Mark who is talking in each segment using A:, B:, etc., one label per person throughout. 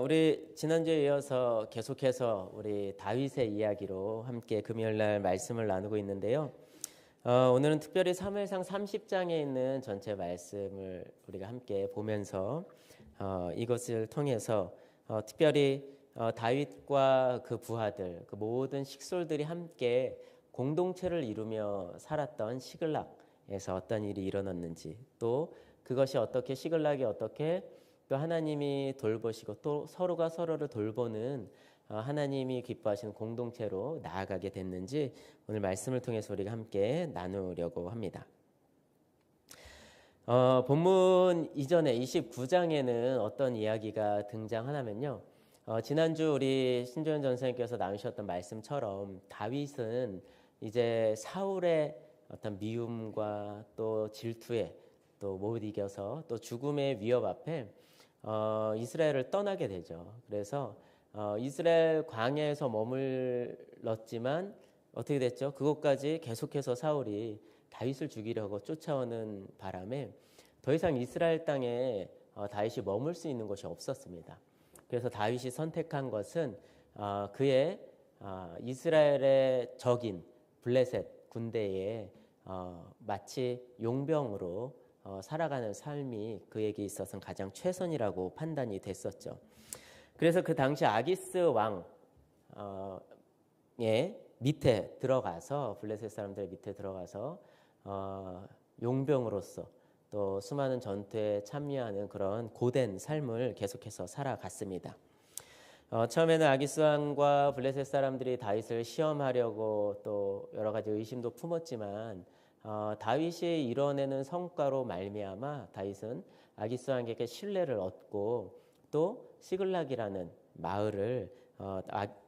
A: 우리 지난주에 이어서 계속해서 우리 다윗의 이야기로 함께 금요일 날 말씀을 나누고 있는데요. 오늘은 특별히 사무엘상 30장에 있는 전체 말씀을 우리가 함께 보면서 이것을 통해서 특별히 다윗과 그 부하들, 그 모든 식솔들이 함께 공동체를 이루며 살았던 시글락에서 어떤 일이 일어났는지, 또 그것이 어떻게 시글락이 어떻게 또 하나님이 돌보시고 또 서로가 서로를 돌보는 하나님이 기뻐하시는 공동체로 나아가게 됐는지 오늘 말씀을 통해서 우리가 함께 나누려고 합니다. 본문 이전에 29장에는 어떤 이야기가 등장하냐면요. 지난주 우리 신조연 전사님께서 나누셨던 말씀처럼 다윗은 이제 사울의 어떤 미움과 또 질투에 또 못 이겨서 또 죽음의 위협 앞에 이스라엘을 떠나게 되죠. 그래서 이스라엘 광야에서 머물렀지만 어떻게 됐죠? 그곳까지 계속해서 사울이 다윗을 죽이려고 쫓아오는 바람에 더 이상 이스라엘 땅에 다윗이 머물 수 있는 곳이 없었습니다. 그래서 다윗이 선택한 것은 그의 이스라엘의 적인 블레셋 군대에 마치 용병으로 살아가는 삶이 그에게 있어서는 가장 최선이라고 판단이 됐었죠. 그래서 그 당시 아기스 왕의 밑에 들어가서 블레셋 사람들의 밑에 들어가서 용병으로서 또 수많은 전투에 참여하는 그런 고된 삶을 계속해서 살아갔습니다. 처음에는 아기스 왕과 블레셋 사람들이 다윗을 시험하려고 또 여러 가지 의심도 품었지만 다윗이 이뤄내는 성과로 말미암아 다윗은 아기스 왕에게 신뢰를 얻고 또 시글락이라는 마을을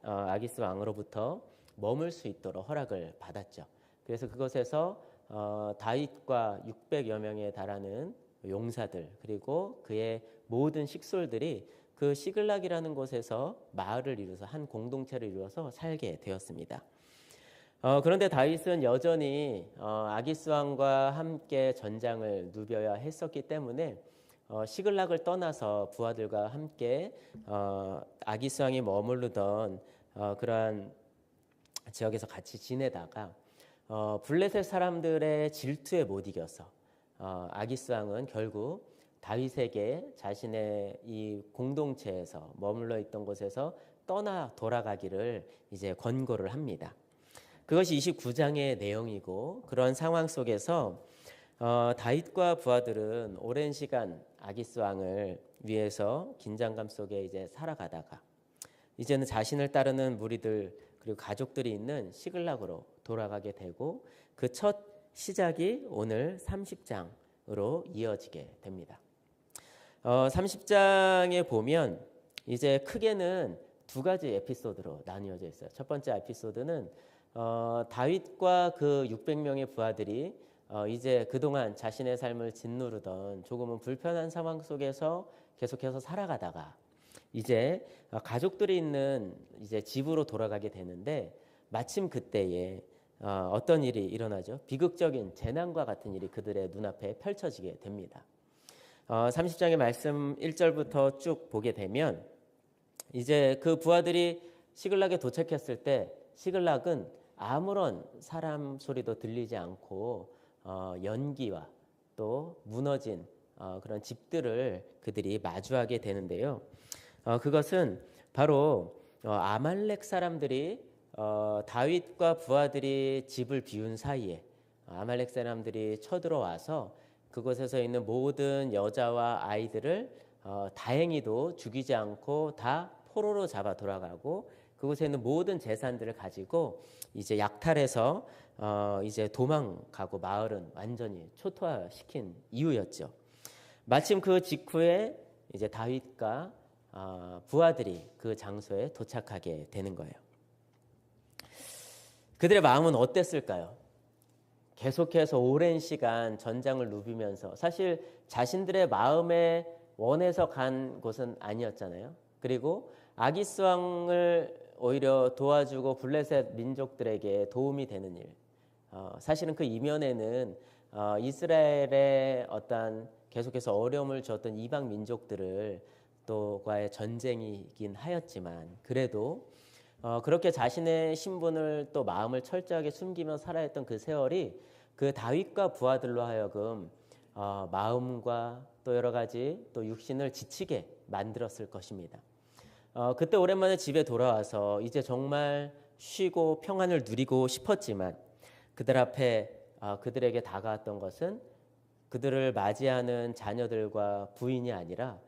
A: 아기스 왕으로부터 머물 수 있도록 허락을 받았죠. 그래서 그곳에서 다윗과 600여 명에 달하는 용사들 그리고 그의 모든 식솔들이 그 시글락이라는 곳에서 마을을 이루어서 한 공동체를 이루어서 살게 되었습니다. 그런데 다윗은 여전히 아기스 왕과 함께 전장을 누벼야 했었기 때문에 시글락을 떠나서 부하들과 함께 아기스 왕이 머무르던 그러한 지역에서 같이 지내다가 블레셋 사람들의 질투에 못 이겨서 아기스 왕은 결국 다윗에게 자신의 이 공동체에서 머물러 있던 곳에서 떠나 돌아가기를 이제 권고를 합니다. 그것이 29장의 내용이고 그런 상황 속에서 다윗과 부하들은 오랜 시간 아기스 왕을 위해서 긴장감 속에 이제 살아가다가 이제는 자신을 따르는 무리들 그리고 가족들이 있는 시글락으로 돌아가게 되고 그 첫 시작이 오늘 30장으로 이어지게 됩니다. 30장에 보면 이제 크게는 두 가지 에피소드로 나뉘어져 있어요. 첫 번째 에피소드는 다윗과 그 600명의 부하들이 이제 그동안 자신의 삶을 짓누르던 조금은 불편한 상황 속에서 계속해서 살아가다가 이제 가족들이 있는 이제 집으로 돌아가게 되는데 마침 그때에 어떤 일이 일어나죠? 비극적인 재난과 같은 일이 그들의 눈앞에 펼쳐지게 됩니다. 30장의 말씀 1절부터 쭉 보게 되면 이제 그 부하들이 시글락에 도착했을 때 시글락은 아무런 사람 소리도 들리지 않고 연기와 또 무너진 그런 집들을 그들이 마주하게 되는데요. 그것은 바로 아말렉 사람들이 다윗과 부하들이 집을 비운 사이에 아말렉 사람들이 쳐들어와서 그곳에서 있는 모든 여자와 아이들을 다행히도 죽이지 않고 다 포로로 잡아 돌아가고 그곳에 있는 모든 재산들을 가지고 이제 약탈해서 이제 도망가고 마을은 완전히 초토화시킨 이유였죠. 마침 그 직후에 이제 다윗과 부하들이 그 장소에 도착하게 되는 거예요. 그들의 마음은 어땠을까요? 계속해서 오랜 시간 전장을 누비면서 사실 자신들의 마음에 원해서 간 곳은 아니었잖아요. 그리고 아기스 왕을 오히려 도와주고 블레셋 민족들에게 도움이 되는 일. 사실은 그 이면에는 이스라엘의 어떤 계속해서 어려움을 줬던 이방 민족들을 또과의 전쟁이긴 하였지만 그래도 그렇게 자신의 신분을 또 마음을 철저하게 숨기며 살아했던 그 세월이 그 다윗과 부하들로 하여금 마음과 또 여러 가지 또 육신을 지치게 만들었을 것입니다. 그때 오랜만에 집에 돌아와서 이제 정말 쉬고 평안을 누리고 싶었지만 그들 앞에 그들에게 다가왔던 것은 그들을 맞이하는 자녀들과 부인이 아니라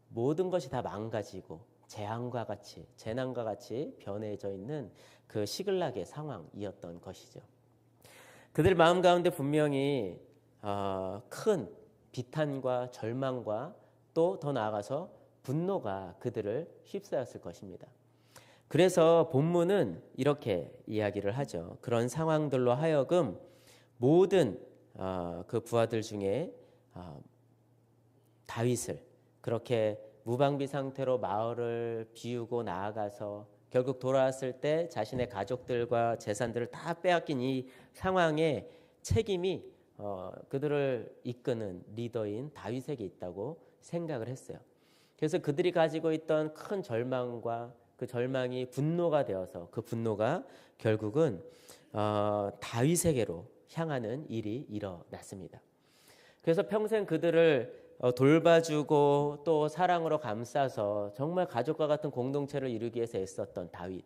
A: 모든 것이 다 망가지고 재앙과 같이 재난과 같이 변해져 있는 그 시글락의 상황이었던 것이죠. 그들 마음 가운데 분명히 큰 비탄과 절망과 또 더 나아가서 분노가 그들을 휩싸였을 것입니다. 그래서 본문은 이렇게 이야기를 하죠. 그런 상황들로 하여금 모든 그 부하들 중에 다윗을 그렇게 무방비 상태로 마을을 비우고 나아가서 결국 돌아왔을 때 자신의 가족들과 재산들을 다 빼앗긴 이 상황에 책임이 그들을 이끄는 리더인 다윗에게 있다고 생각을 했어요. 그래서 그들이 가지고 있던 큰 절망과 그 절망이 분노가 되어서 그 분노가 결국은 다윗에게로 향하는 일이 일어났습니다. 그래서 평생 그들을 돌봐주고 또 사랑으로 감싸서 정말 가족과 같은 공동체를 이루기 위해서 애썼던 다윗.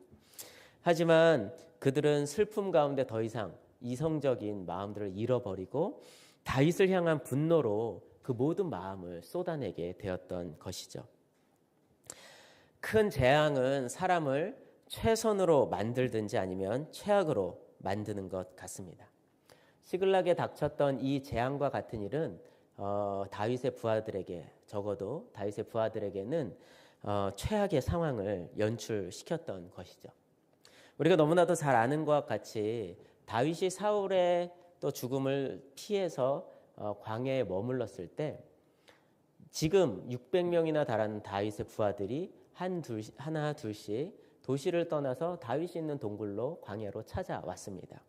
A: 하지만 그들은 슬픔 가운데 더 이상 이성적인 마음들을 잃어버리고 다윗을 향한 분노로 그 모든 마음을 쏟아내게 되었던 것이죠. 큰 재앙은 사람을 최선으로 만들든지 아니면 최악으로 만드는 것 같습니다. 시글락에 닥쳤던 이 재앙과 같은 일은 다윗의 부하들에게 적어도 다윗의 부하들에게는 최악의 상황을 연출시켰던 것이죠. 우리가 너무나도 잘 아는 것과 같이 다윗이 사울의 또 죽음을 피해서 광야에 머물렀을 때 지금 600명이나 달하는 다윗의 부하들이 하나 둘씩 도시를 떠나서 다윗이 있는 동굴로 광야로 찾아왔습니다.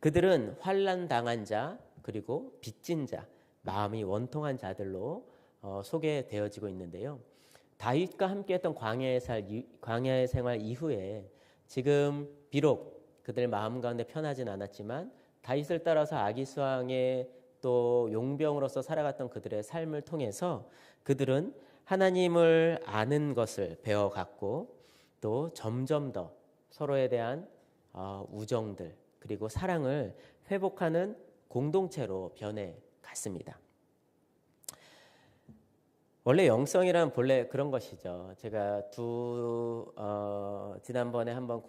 A: 그들은 환난 당한 자 그리고 빚진 자 마음이 원통한 자들로 소개되어지고 있는데요. 다윗과 함께했던 광야의 생활 이후에 지금 비록 그들 마음 가운데 편하진 않았지만 다윗을 따라서 아기수왕의 또 용병으로서 살아갔던 그들의 삶을 통해서 그들은 하나님을 아는 것을 배워갔고 또 점점 더 서로에 대한 우정들 그리고 사랑을 회복하는 공동체로 변해갔습니다. 원래 영성이란 본래 그런 것이죠. 제가 지난번에 한번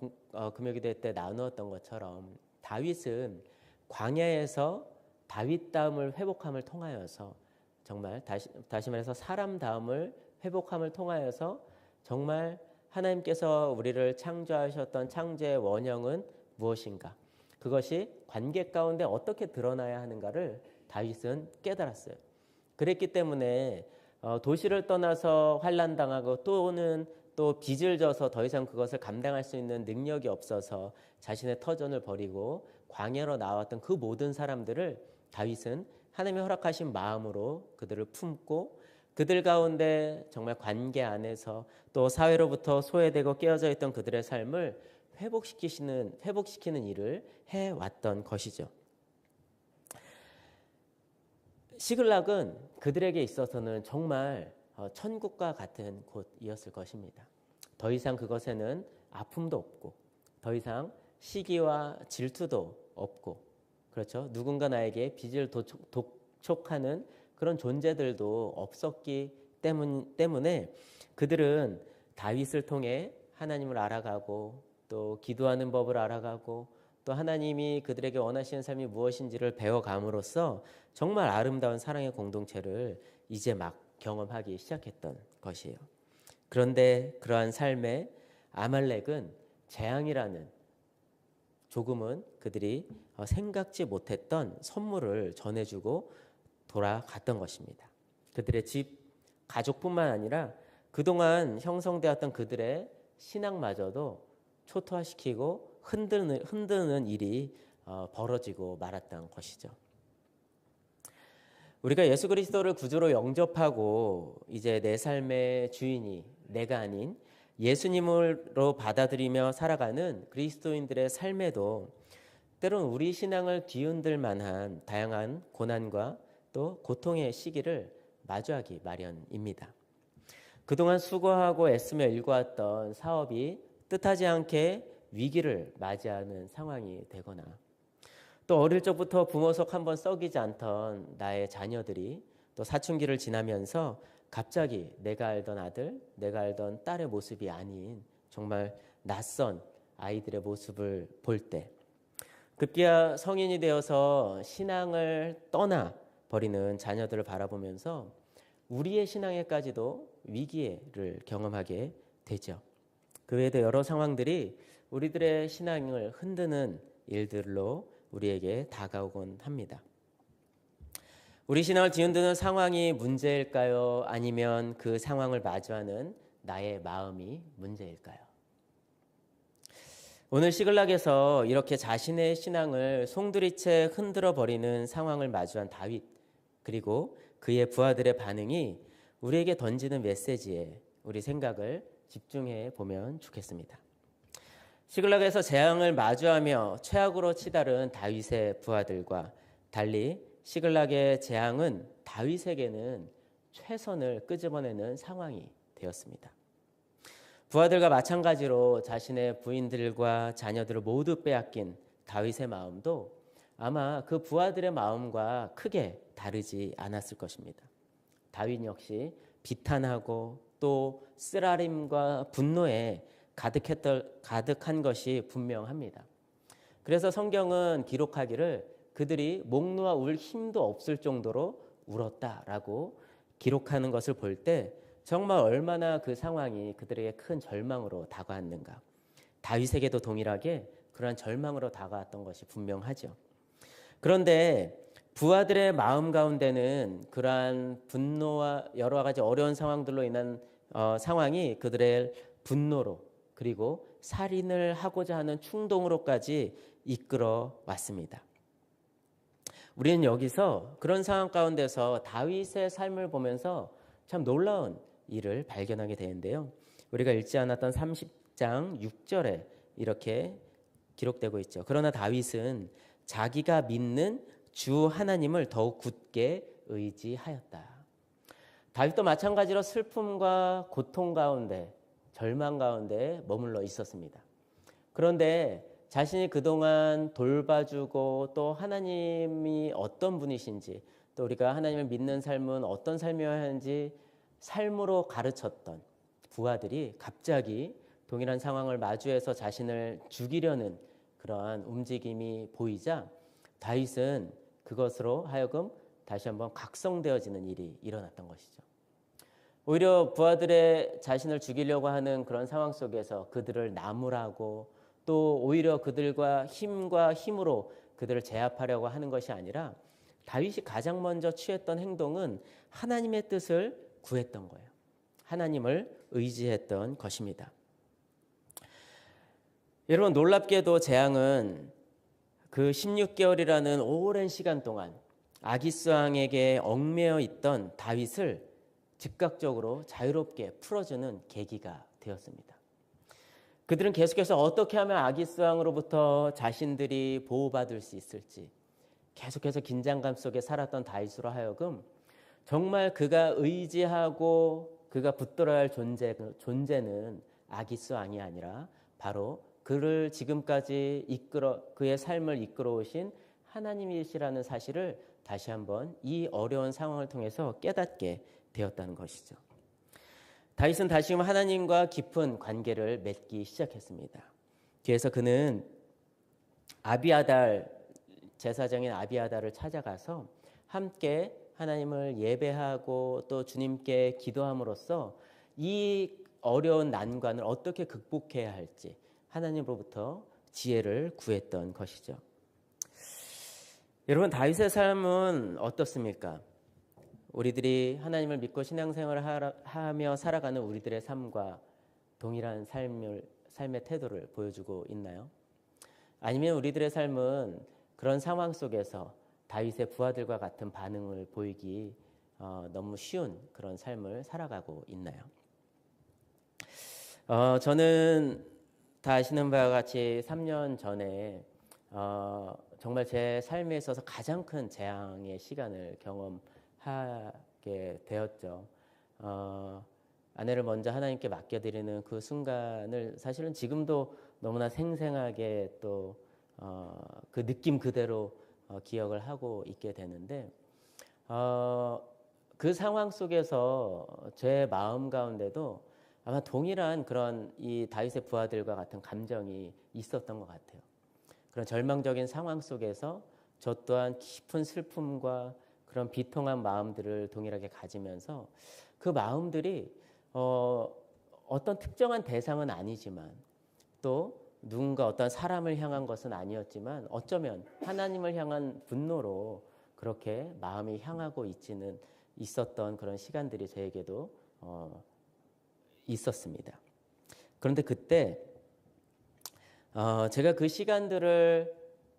A: 금요기도 때 나누었던 것처럼 다윗은 광야에서 다윗다움을 회복함을 통하여서 정말 다시 말해서 사람다움을 회복함을 통하여서 정말 하나님께서 우리를 창조하셨던 창조의 원형은 무엇인가? 그것이 관계 가운데 어떻게 드러나야 하는가를 다윗은 깨달았어요. 그랬기 때문에 도시를 떠나서 환난당하고 또는 또 빚을 져서 더 이상 그것을 감당할 수 있는 능력이 없어서 자신의 터전을 버리고 광야로 나왔던 그 모든 사람들을 다윗은 하나님의 허락하신 마음으로 그들을 품고 그들 가운데 정말 관계 안에서 또 사회로부터 소외되고 깨어져 있던 그들의 삶을 회복시키는 일을 해왔던 것이죠. 시글락은 그들에게 있어서는 정말 천국과 같은 곳이었을 것입니다. 더 이상 그것에는 아픔도 없고 더 이상 시기와 질투도 없고 그렇죠. 누군가 나에게 빚을 독촉하는 그런 존재들도 없었기 때문에 그들은 다윗을 통해 하나님을 알아가고 또 기도하는 법을 알아가고 또 하나님이 그들에게 원하시는 삶이 무엇인지를 배워감으로써 정말 아름다운 사랑의 공동체를 이제 막 경험하기 시작했던 것이에요. 그런데 그러한 삶에 아말렉은 재앙이라는 조금은 그들이 생각지 못했던 선물을 전해주고 돌아갔던 것입니다. 그들의 집, 가족뿐만 아니라 그동안 형성되었던 그들의 신앙마저도 초토화시키고 흔드는 일이 벌어지고 말았던 것이죠. 우리가 예수 그리스도를 구주로 영접하고 이제 내 삶의 주인이 내가 아닌 예수님으로 받아들이며 살아가는 그리스도인들의 삶에도 때론 우리 신앙을 뒤흔들 만한 다양한 고난과 또 고통의 시기를 마주하기 마련입니다. 그동안 수고하고 애쓰며 일궈왔던 사업이 뜻하지 않게 위기를 맞이하는 상황이 되거나 또 어릴 적부터 부모 속 한번 썩이지 않던 나의 자녀들이 또 사춘기를 지나면서 갑자기 내가 알던 아들, 내가 알던 딸의 모습이 아닌 정말 낯선 아이들의 모습을 볼 때 급기야 성인이 되어서 신앙을 떠나 버리는 자녀들을 바라보면서 우리의 신앙에까지도 위기를 경험하게 되죠. 그 외에도 여러 상황들이 우리들의 신앙을 흔드는 일들로 우리에게 다가오곤 합니다. 우리 신앙을 뒤흔드는 상황이 문제일까요? 아니면 그 상황을 마주하는 나의 마음이 문제일까요? 오늘 시글락에서 이렇게 자신의 신앙을 송두리째 흔들어 버리는 상황을 마주한 다윗 그리고 그의 부하들의 반응이 우리에게 던지는 메시지에 우리 생각을 집중해 보면 좋겠습니다. 시글락에서 재앙을 마주하며 최악으로 치달은 다윗의 부하들과 달리 시글락의 재앙은 다윗에게는 최선을 끄집어내는 상황이 되었습니다. 부하들과 마찬가지로 자신의 부인들과 자녀들을 모두 빼앗긴 다윗의 마음도 아마 그 부하들의 마음과 크게 다르지 않았을 것입니다. 다윗 역시 비탄하고 또 쓰라림과 분노에 가득한 것이 분명합니다. 그래서 성경은 기록하기를 그들이 목 놓아 울 힘도 없을 정도로 울었다라고 기록하는 것을 볼 때 정말 얼마나 그 상황이 그들에게 큰 절망으로 다가왔는가. 다윗에게도 동일하게 그러한 절망으로 다가왔던 것이 분명하죠. 그런데 부하들의 마음 가운데는 그러한 분노와 여러 가지 어려운 상황들로 인한 상황이 그들의 분노로 그리고 살인을 하고자 하는 충동으로까지 이끌어 왔습니다. 우리는 여기서 그런 상황 가운데서 다윗의 삶을 보면서 참 놀라운 일을 발견하게 되는데요. 우리가 읽지 않았던 30장 6절에 이렇게 기록되고 있죠. 그러나 다윗은 자기가 믿는 주 하나님을 더욱 굳게 의지하였다. 다윗도 마찬가지로 슬픔과 고통 가운데 절망 가운데 머물러 있었습니다. 그런데 자신이 그동안 돌봐주고 또 하나님이 어떤 분이신지 또 우리가 하나님을 믿는 삶은 어떤 삶이어야 하는지 삶으로 가르쳤던 부하들이 갑자기 동일한 상황을 마주해서 자신을 죽이려는 그러한 움직임이 보이자 다윗은 그것으로 하여금 다시 한번 각성되어지는 일이 일어났던 것이죠. 오히려 부하들의 자신을 죽이려고 하는 그런 상황 속에서 그들을 나무라고 또 오히려 그들과 힘으로 그들을 제압하려고 하는 것이 아니라 다윗이 가장 먼저 취했던 행동은 하나님의 뜻을 구했던 거예요. 하나님을 의지했던 것입니다. 여러분 놀랍게도 재앙은 그 16개월이라는 오랜 시간 동안 아기스 왕에게 얽매여 있던 다윗을 즉각적으로 자유롭게 풀어주는 계기가 되었습니다. 그들은 계속해서 어떻게 하면 아기스 왕으로부터 자신들이 보호받을 수 있을지 계속해서 긴장감 속에 살았던 다윗으로 하여금 정말 그가 의지하고 그가 붙들어야 할 존재는 아기스 왕이 아니라 바로 그를 지금까지 그의 삶을 이끌어 오신 하나님이시라는 사실을 다시 한번 이 어려운 상황을 통해서 깨닫게 되었다는 것이죠. 다윗은 다시금 하나님과 깊은 관계를 맺기 시작했습니다. 뒤에서 그는 제사장인 아비아달을 찾아가서 함께 하나님을 예배하고 또 주님께 기도함으로써 이 어려운 난관을 어떻게 극복해야 할지 하나님으로부터 지혜를 구했던 것이죠. 여러분 다윗의 삶은 어떻습니까? 우리들이 하나님을 믿고 신앙생활을 하며 살아가는 우리들의 삶과 동일한 삶의 태도를 보여주고 있나요? 아니면 우리들의 삶은 그런 상황 속에서 다윗의 부하들과 같은 반응을 보이기 너무 쉬운 그런 삶을 살아가고 있나요? 저는 다 아시는 바와 같이 3년 전에 정말 제 삶에 있어서 가장 큰 재앙의 시간을 경험하게 되었죠. 아내를 먼저 하나님께 맡겨드리는 그 순간을 사실은 지금도 너무나 생생하게 또 그 느낌 그대로 기억을 하고 있게 되는데 그 상황 속에서 제 마음 가운데도 아마 동일한 그런 이 다윗의 부하들과 같은 감정이 있었던 것 같아요. 그런 절망적인 상황 속에서 저 또한 깊은 슬픔과 그런 비통한 마음들을 동일하게 가지면서 그 마음들이 어떤 특정한 대상은 아니지만 또 누군가 어떤 사람을 향한 것은 아니었지만 어쩌면 하나님을 향한 분노로 그렇게 마음이 향하고 있었던 그런 시간들이 저에게도 있었습니다. 그런데 그때 제가 그 시간들을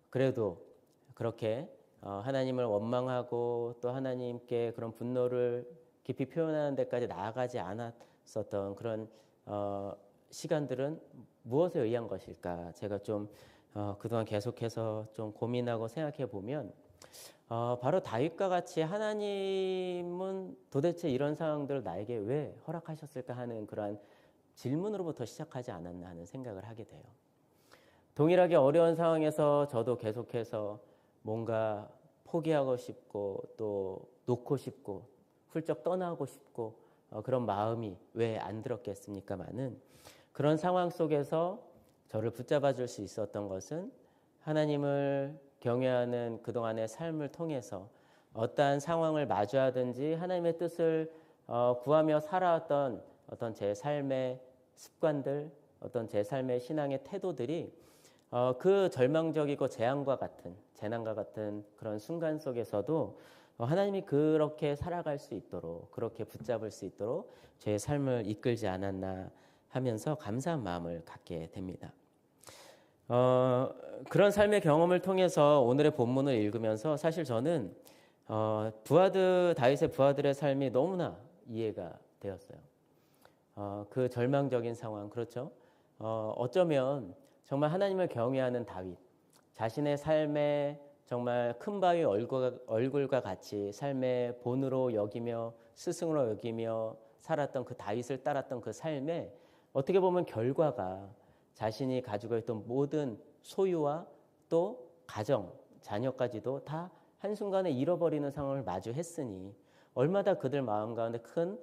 A: 그래도 그렇게 하나님을 원망하고 또 하나님께 그런 분노를 깊이 표현하는 데까지 나아가지 않았었던 그런 시간들은 무엇에 의한 것일까? 제가 좀 그동안 계속해서 좀 고민하고 생각해 보면 바로 다윗과 같이 하나님은 도대체 이런 상황들을 나에게 왜 허락하셨을까 하는 그러한 질문으로부터 시작하지 않았나 하는 생각을 하게 돼요. 동일하게 어려운 상황에서 저도 계속해서 뭔가 포기하고 싶고 또 놓고 싶고 훌쩍 떠나고 싶고 그런 마음이 왜 안 들었겠습니까마는 그런 상황 속에서 저를 붙잡아 줄 수 있었던 것은 하나님을 경외하는 그동안의 삶을 통해서 어떠한 상황을 마주하든지 하나님의 뜻을 구하며 살아왔던 어떤 제 삶의 습관들, 어떤 제 삶의 신앙의 태도들이 그 절망적이고 재난과 같은 그런 순간 속에서도 하나님이 그렇게 살아갈 수 있도록 그렇게 붙잡을 수 있도록 제 삶을 이끌지 않았나 하면서 감사한 마음을 갖게 됩니다. 그런 삶의 경험을 통해서 오늘의 본문을 읽으면서 사실 저는 다윗의 부하들의 삶이 너무나 이해가 되었어요. 그 절망적인 상황, 그렇죠? 어쩌면 정말 하나님을 경외하는 다윗, 자신의 삶에 정말 큰 바위 얼굴과 같이 삶의 본으로 여기며 스승으로 여기며 살았던 그 다윗을 따랐던 그 삶에 어떻게 보면 결과가 자신이 가지고 있던 모든 소유와 또 가정, 자녀까지도 다 한순간에 잃어버리는 상황을 마주했으니 얼마나 그들 마음 가운데 큰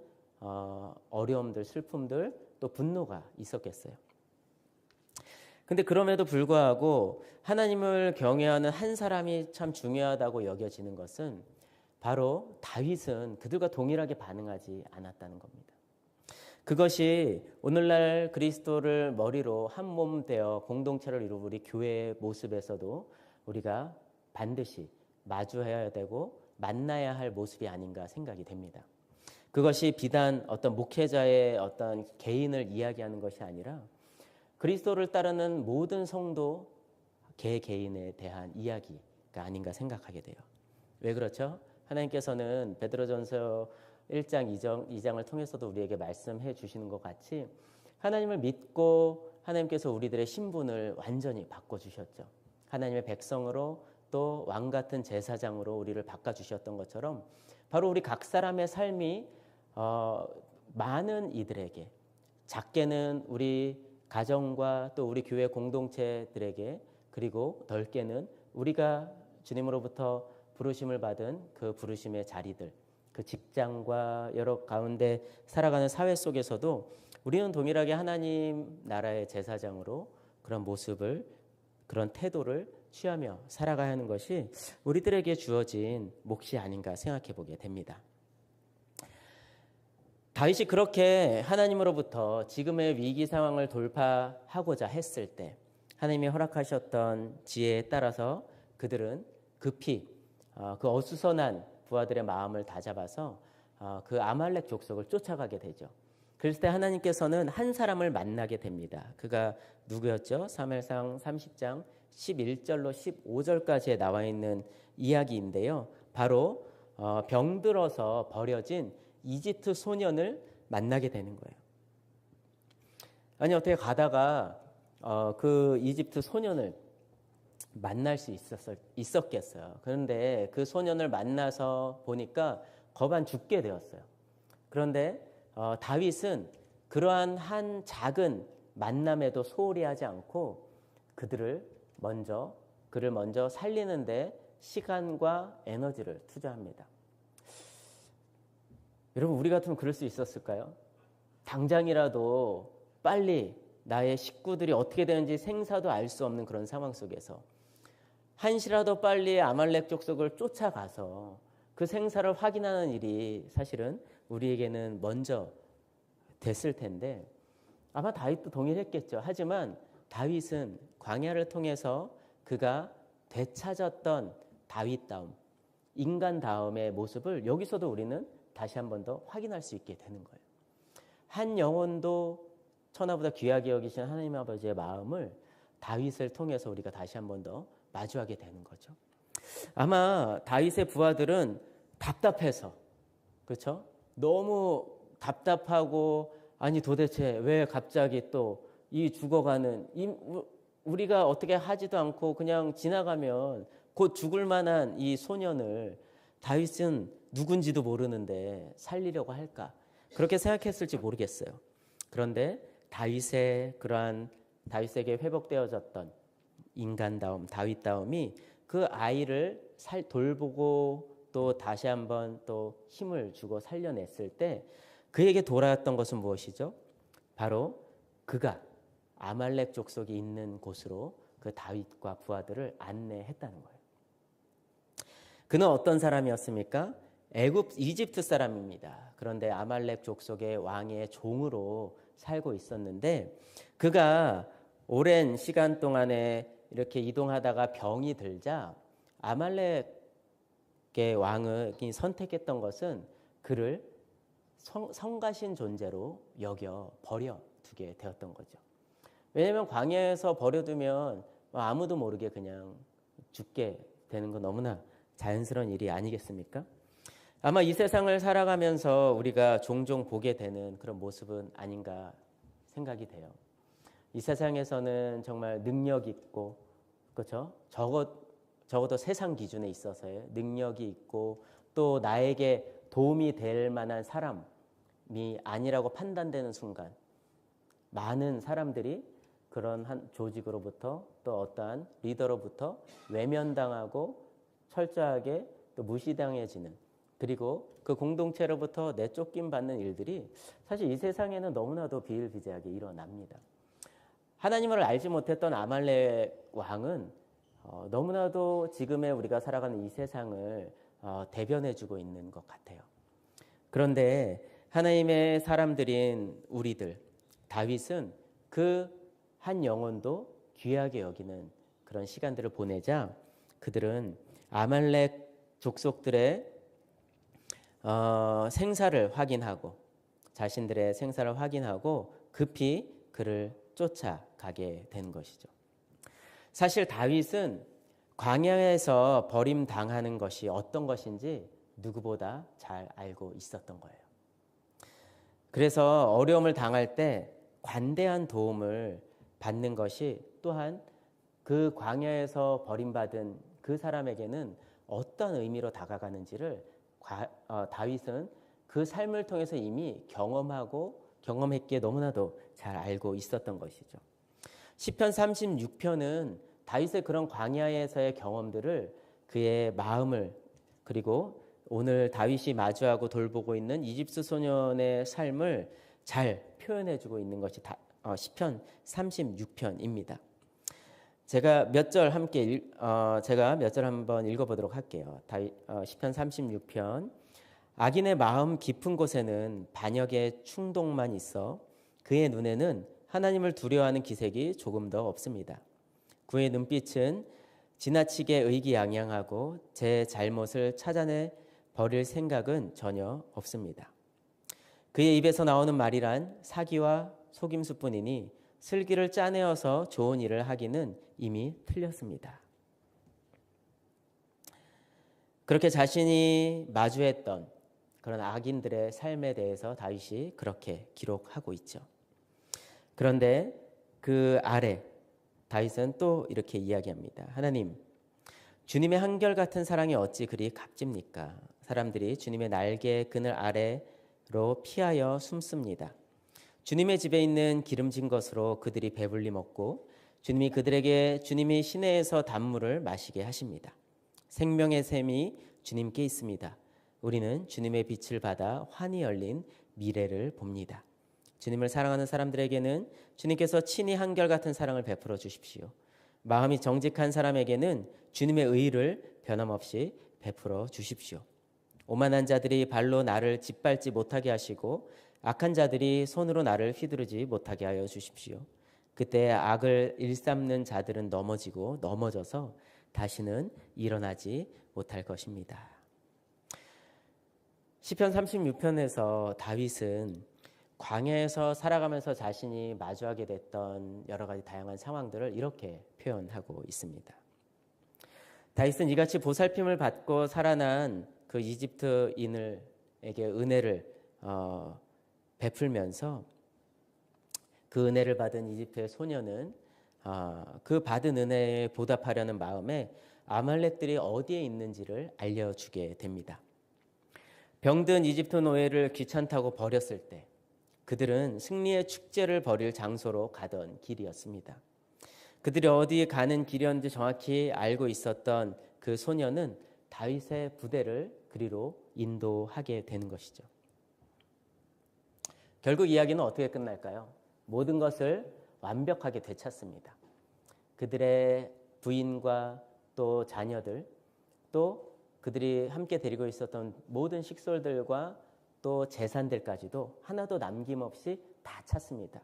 A: 어려움들, 슬픔들, 또 분노가 있었겠어요. 근데 그럼에도 불구하고 하나님을 경외하는 한 사람이 참 중요하다고 여겨지는 것은 바로 다윗은 그들과 동일하게 반응하지 않았다는 겁니다. 그것이 오늘날 그리스도를 머리로 한 몸 되어 공동체를 이루는 우리 교회의 모습에서도 우리가 반드시 마주해야 되고 만나야 할 모습이 아닌가 생각이 됩니다. 그것이 비단 어떤 목회자의 어떤 개인을 이야기하는 것이 아니라 그리스도를 따르는 모든 성도 개개인에 대한 이야기가 아닌가 생각하게 돼요. 왜 그렇죠? 하나님께서는 베드로전서 1장, 2장을 통해서도 우리에게 말씀해 주시는 것 같이 하나님을 믿고 하나님께서 우리들의 신분을 완전히 바꿔주셨죠. 하나님의 백성으로 또 왕같은 제사장으로 우리를 바꿔주셨던 것처럼 바로 우리 각 사람의 삶이 많은 이들에게 작게는 우리 가정과 또 우리 교회 공동체들에게 그리고 덜게는 우리가 주님으로부터 부르심을 받은 그 부르심의 자리들 그 직장과 여러 가운데 살아가는 사회 속에서도 우리는 동일하게 하나님 나라의 제사장으로 그런 모습을 그런 태도를 취하며 살아가야 하는 것이 우리들에게 주어진 몫이 아닌가 생각해 보게 됩니다. 다윗이 그렇게 하나님으로부터 지금의 위기 상황을 돌파하고자 했을 때 하나님이 허락하셨던 지혜에 따라서 그들은 급히 그 어수선한 부하들의 마음을 다잡아서 그 아말렉 족속을 쫓아가게 되죠. 그랬을 때 하나님께서는 한 사람을 만나게 됩니다. 그가 누구였죠? 사무엘상 30장 11절로 15절까지에 나와 있는 이야기인데요. 바로 병들어서 버려진 이집트 소년을 만나게 되는 거예요. 아니 어떻게 가다가 그 이집트 소년을 만날 수 있었겠어요. 그런데 그 소년을 만나서 보니까 거반 죽게 되었어요. 그런데 다윗은 그러한 한 작은 만남에도 소홀히 하지 않고 그를 먼저 살리는데 시간과 에너지를 투자합니다. 여러분 우리 같으면 그럴 수 있었을까요? 당장이라도 빨리 나의 식구들이 어떻게 되는지 생사도 알 수 없는 그런 상황 속에서 한시라도 빨리 아말렉 족속을 쫓아가서 그 생사를 확인하는 일이 사실은 우리에게는 먼저 됐을 텐데 아마 다윗도 동일했겠죠. 하지만 다윗은 광야를 통해서 그가 되찾았던 다윗다움, 인간다움의 모습을 여기서도 우리는 다시 한 번 더 확인할 수 있게 되는 거예요. 한 영혼도 천하보다 귀하게 여기신 하나님 아버지의 마음을 다윗을 통해서 우리가 다시 한 번 더 마주하게 되는 거죠. 아마 다윗의 부하들은 답답해서, 그렇죠? 너무 답답하고 아니 도대체 왜 갑자기 또 이 죽어가는 우리가 어떻게 하지도 않고 그냥 지나가면 곧 죽을 만한 이 소년을 다윗은 누군지도 모르는데 살리려고 할까? 그렇게 생각했을지 모르겠어요. 그런데 다윗에게 회복되어졌던 인간다움, 다윗다움이 그 아이를 돌보고 또 다시 한번 또 힘을 주고 살려냈을 때 그에게 돌아왔던 것은 무엇이죠? 바로 그가 아말렉 족속이 있는 곳으로 그 다윗과 부하들을 안내했다는 거예요. 그는 어떤 사람이었습니까? 이집트 사람입니다. 그런데 아말렉 족속의 왕의 종으로 살고 있었는데 그가 오랜 시간 동안에 이렇게 이동하다가 병이 들자 아말렉의 왕이 선택했던 것은 그를 성가신 존재로 여겨 버려두게 되었던 거죠. 왜냐하면 광야에서 버려두면 아무도 모르게 그냥 죽게 되는 건 너무나 자연스러운 일이 아니겠습니까? 아마 이 세상을 살아가면서 우리가 종종 보게 되는 그런 모습은 아닌가 생각이 돼요. 이 세상에서는 정말 능력 있고, 그렇죠? 적어도 세상 기준에 있어서의 능력이 있고 또 나에게 도움이 될 만한 사람이 아니라고 판단되는 순간 많은 사람들이 그런 한 조직으로부터 또 어떠한 리더로부터 외면당하고 철저하게 또 무시당해지는 그리고 그 공동체로부터 내쫓김 받는 일들이 사실 이 세상에는 너무나도 비일비재하게 일어납니다. 하나님을 알지 못했던 아말렉 왕은 너무나도 지금의 우리가 살아가는 이 세상을 대변해주고 있는 것 같아요. 그런데 하나님의 사람들인 우리들, 다윗은 그 한 영혼도 귀하게 여기는 그런 시간들을 보내자 그들은 아말렉 족속들의 생사를 확인하고 자신들의 생사를 확인하고 급히 그를 쫓아가게 된 것이죠. 사실 다윗은 광야에서 버림당하는 것이 어떤 것인지 누구보다 잘 알고 있었던 거예요. 그래서 어려움을 당할 때 관대한 도움을 받는 것이 또한 그 광야에서 버림받은 그 사람에게는 어떤 의미로 다가가는지를 다윗은 그 삶을 통해서 이미 경험했기에 너무나도 잘 알고 있었던 것이죠. 시편 36편은 다윗의 그런 광야에서의 경험들을 그의 마음을 그리고 오늘 다윗이 마주하고 돌보고 있는 이집트 소년의 삶을 잘 표현해주고 있는 것이 시편 36편입니다. 제가 몇 절 한번 읽어보도록 할게요. 시편 36편. 악인의 마음 깊은 곳에는 반역의 충동만 있어 그의 눈에는 하나님을 두려워하는 기색이 조금도 없습니다. 그의 눈빛은 지나치게 의기양양하고 제 잘못을 찾아내 버릴 생각은 전혀 없습니다. 그의 입에서 나오는 말이란 사기와 속임수뿐이니 슬기를 짜내어서 좋은 일을 하기는 이미 틀렸습니다. 그렇게 자신이 마주했던 그런 악인들의 삶에 대해서 다윗이 그렇게 기록하고 있죠. 그런데 그 아래 다윗은 또 이렇게 이야기합니다. 하나님, 주님의 한결같은 사랑이 어찌 그리 값집니까? 사람들이 주님의 날개 그늘 아래로 피하여 숨습니다. 주님의 집에 있는 기름진 것으로 그들이 배불리 먹고 주님이 그들에게 주님이 시내에서 단물을 마시게 하십니다. 생명의 샘이 주님께 있습니다. 우리는 주님의 빛을 받아 환히 열린 미래를 봅니다. 주님을 사랑하는 사람들에게는 주님께서 친히 한결같은 사랑을 베풀어 주십시오. 마음이 정직한 사람에게는 주님의 의를 변함없이 베풀어 주십시오. 오만한 자들이 발로 나를 짓밟지 못하게 하시고 악한 자들이 손으로 나를 휘두르지 못하게 하여 주십시오. 그때 악을 일삼는 자들은 넘어지고 넘어져서 다시는 일어나지 못할 것입니다. 시편 36편에서 다윗은 광야에서 살아가면서 자신이 마주하게 됐던 여러 가지 다양한 상황들을 이렇게 표현하고 있습니다. 다윗은 이같이 보살핌을 받고 살아난 그 이집트인에게 은혜를 베풀면서 그 은혜를 받은 이집트의 소녀는 그 받은 은혜에 보답하려는 마음에 아말렉들이 어디에 있는지를 알려주게 됩니다. 병든 이집트 노예를 귀찮다고 버렸을 때 그들은 승리의 축제를 벌일 장소로 가던 길이었습니다. 그들이 어디 가는 길이었는지 정확히 알고 있었던 그 소녀는 다윗의 부대를 그리로 인도하게 되는 것이죠. 결국 이야기는 어떻게 끝날까요? 모든 것을 완벽하게 되찾습니다. 그들의 부인과 또 자녀들, 또 그들이 함께 데리고 있었던 모든 식솔들과 또 재산들까지도 하나도 남김없이 다 찾습니다.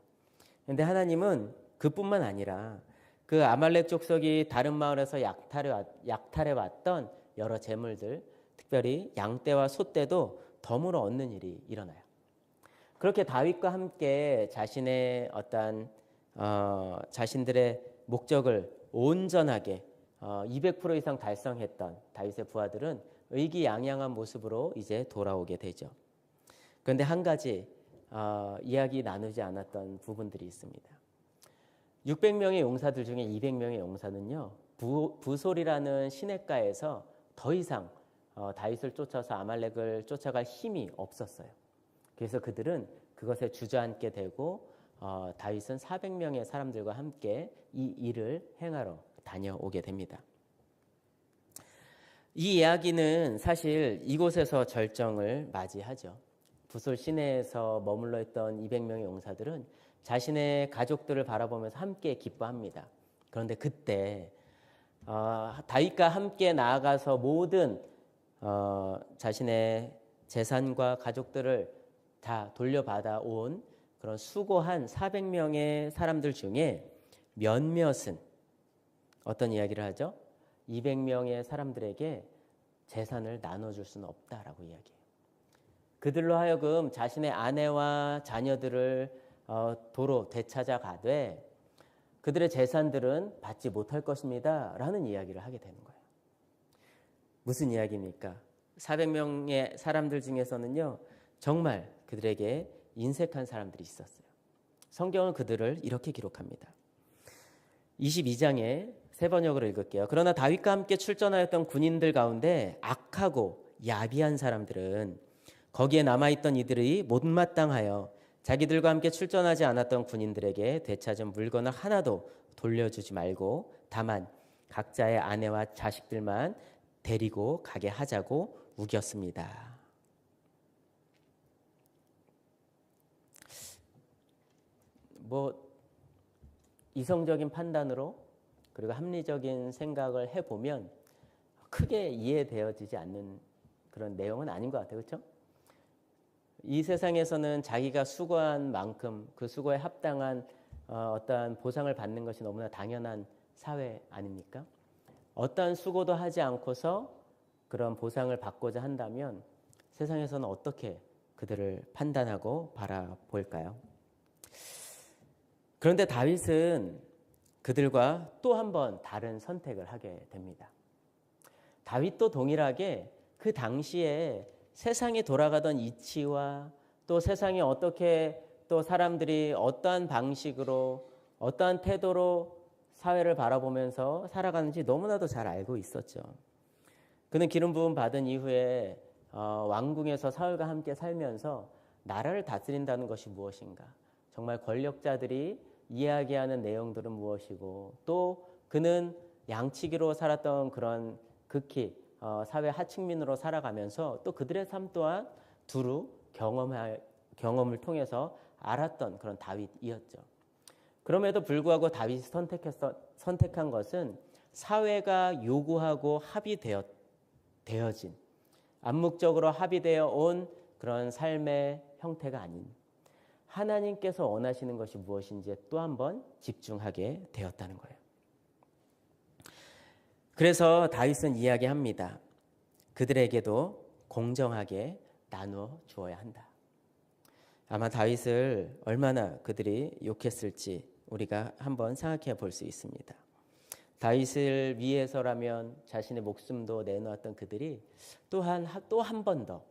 A: 그런데 하나님은 그뿐만 아니라 그 아말렉 족속이 다른 마을에서 약탈해 왔던 여러 재물들, 특별히 양떼와 소떼도 덤으로 얻는 일이 일어나요. 그렇게 다윗과 함께 자신의 자신들의 목적을 온전하게 200% 이상 달성했던 다윗의 부하들은 의기양양한 모습으로 이제 돌아오게 되죠. 그런데 한 가지 이야기 나누지 않았던 부분들이 있습니다. 600명의 용사들 중에 200명의 용사는요, 부솔이라는 시냇가에서 더 이상 다윗을 쫓아서 아말렉을 쫓아갈 힘이 없었어요. 그래서 그들은 그것에 주저앉게 되고 다윗은 400명의 사람들과 함께 이 일을 행하러 다녀오게 됩니다. 이 이야기는 사실 이곳에서 절정을 맞이하죠. 부솔 시내에서 머물러 있던 200명의 용사들은 자신의 가족들을 바라보면서 함께 기뻐합니다. 그런데 그때 다윗과 함께 나아가서 모든 자신의 재산과 가족들을 다 돌려받아 온 그런 수고한 400명의 사람들 중에 몇몇은 어떤 이야기를 하죠? 200명의 사람들에게 재산을 나눠줄 수는 없다라고 이야기해요. 그들로 하여금 자신의 아내와 자녀들을 도로 되찾아가되 그들의 재산들은 받지 못할 것입니다 라는 이야기를 하게 되는 거예요. 무슨 이야기입니까? 400명의 사람들 중에서는요, 정말 그들에게 인색한 사람들이 있었어요. 성경은 그들을 이렇게 기록합니다. 22장에 세 번역으로 읽을게요. 그러나 다윗과 함께 출전하였던 군인들 가운데 악하고 야비한 사람들은 거기에 남아있던 이들이 못마땅하여 자기들과 함께 출전하지 않았던 군인들에게 되찾은 물건을 하나도 돌려주지 말고 다만 각자의 아내와 자식들만 데리고 가게 하자고 우겼습니다. 이성적인 판단으로 그리고 합리적인 생각을 해보면 크게 이해되어지지 않는 그런 내용은 아닌 것 같아요. 그렇죠? 이 세상에서는 자기가 수고한 만큼 그 수고에 합당한 어떠한 보상을 받는 것이 너무나 당연한 사회 아닙니까? 어떠한 수고도 하지 않고서 그런 보상을 받고자 한다면 세상에서는 어떻게 그들을 판단하고 바라볼까요? 그런데 다윗은 그들과 또 한 번 다른 선택을 하게 됩니다. 다윗도 동일하게 그 당시에 세상이 돌아가던 이치와 또 세상이 어떻게 또 사람들이 어떠한 방식으로 어떠한 태도로 사회를 바라보면서 살아가는지 너무나도 잘 알고 있었죠. 그는 기름 부음 받은 이후에 왕궁에서 사울과 함께 살면서 나라를 다스린다는 것이 무엇인가, 정말 권력자들이 이야기하는 내용들은 무엇이고, 또 그는 양치기로 살았던 그런 극히 사회 하층민으로 살아가면서 또 그들의 삶 또한 두루 경험을 통해서 알았던 그런 다윗이었죠. 그럼에도 불구하고 다윗이 선택한 것은 사회가 요구하고 합의되어진, 암묵적으로 합의되어 온 그런 삶의 형태가 아닌 하나님께서 원하시는 것이 무엇인지에 또 한 번 집중하게 되었다는 거예요. 그래서 다윗은 이야기합니다. 그들에게도 공정하게 나누어 주어야 한다. 아마 다윗을 얼마나 그들이 욕했을지 우리가 한번 생각해 볼 수 있습니다. 다윗을 위해서라면 자신의 목숨도 내놓았던 그들이 또 한 번 더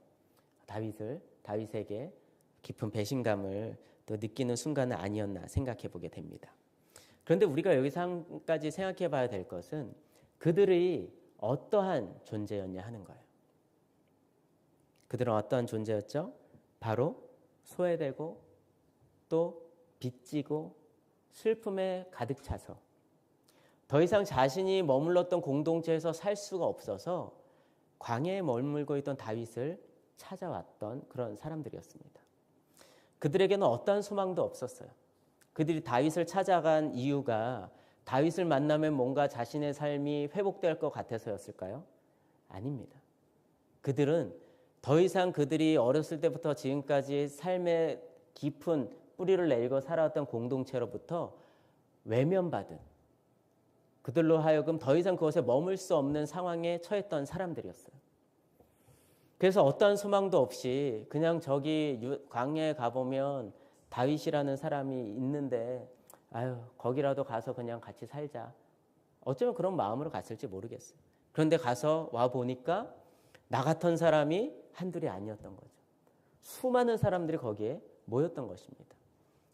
A: 다윗에게 깊은 배신감을 또 느끼는 순간은 아니었나 생각해 보게 됩니다. 그런데 우리가 여기서 한 가지 생각해 봐야 될 것은 그들이 어떠한 존재였냐 하는 거예요. 그들은 어떠한 존재였죠? 바로 소외되고 또 빚지고 슬픔에 가득 차서 더 이상 자신이 머물렀던 공동체에서 살 수가 없어서 광야에 머물고 있던 다윗을 찾아왔던 그런 사람들이었습니다. 그들에게는 어떠한 소망도 없었어요. 그들이 다윗을 찾아간 이유가 다윗을 만나면 뭔가 자신의 삶이 회복될 것 같아서였을까요? 아닙니다. 그들은 더 이상 그들이 어렸을 때부터 지금까지 삶의 깊은 뿌리를 내리고 살아왔던 공동체로부터 외면받은, 그들로 하여금 더 이상 그것에 머물 수 없는 상황에 처했던 사람들이었어요. 그래서 어떠한 소망도 없이 그냥 저기 광야에 가보면 다윗이라는 사람이 있는데 거기라도 가서 그냥 같이 살자. 어쩌면 그런 마음으로 갔을지 모르겠어요. 그런데 가서 와 보니까 나 같은 사람이 한둘이 아니었던 거죠. 수많은 사람들이 거기에 모였던 것입니다.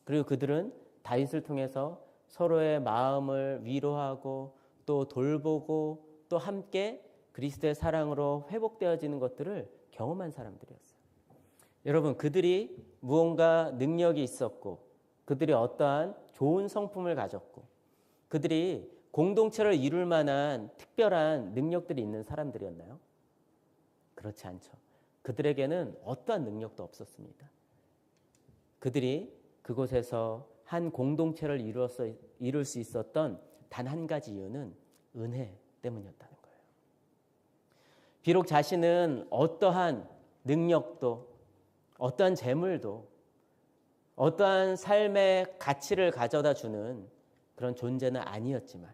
A: 그리고 그들은 다윗을 통해서 서로의 마음을 위로하고 또 돌보고 또 함께 그리스도의 사랑으로 회복되어지는 것들을 경험한 사람들이었어요. 여러분, 그들이 무언가 능력이 있었고 그들이 어떠한 좋은 성품을 가졌고 그들이 공동체를 이룰 만한 특별한 능력들이 있는 사람들이었나요? 그렇지 않죠. 그들에게는 어떠한 능력도 없었습니다. 그들이 그곳에서 한 공동체를 이룰 수 있었던 단 한 가지 이유는 은혜 때문이었다는 거예요. 비록 자신은 어떠한 능력도 어떠한 재물도 어떠한 삶의 가치를 가져다 주는 그런 존재는 아니었지만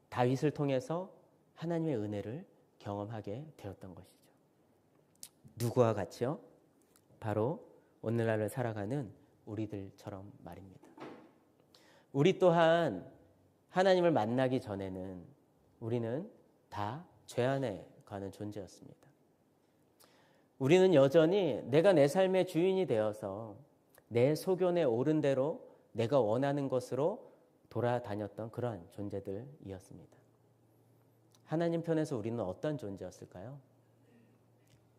A: 다윗을 통해서 하나님의 은혜를 경험하게 되었던 것이죠. 누구와 같이요? 바로 오늘날을 살아가는 우리들처럼 말입니다. 우리 또한 하나님을 만나기 전에는 우리는 다 죄 안에 가는 존재였습니다. 우리는 여전히 내가 내 삶의 주인이 되어서 내 소견에 옳은 대로 내가 원하는 것으로 돌아다녔던 그러한 존재들이었습니다. 하나님 편에서 우리는 어떤 존재였을까요?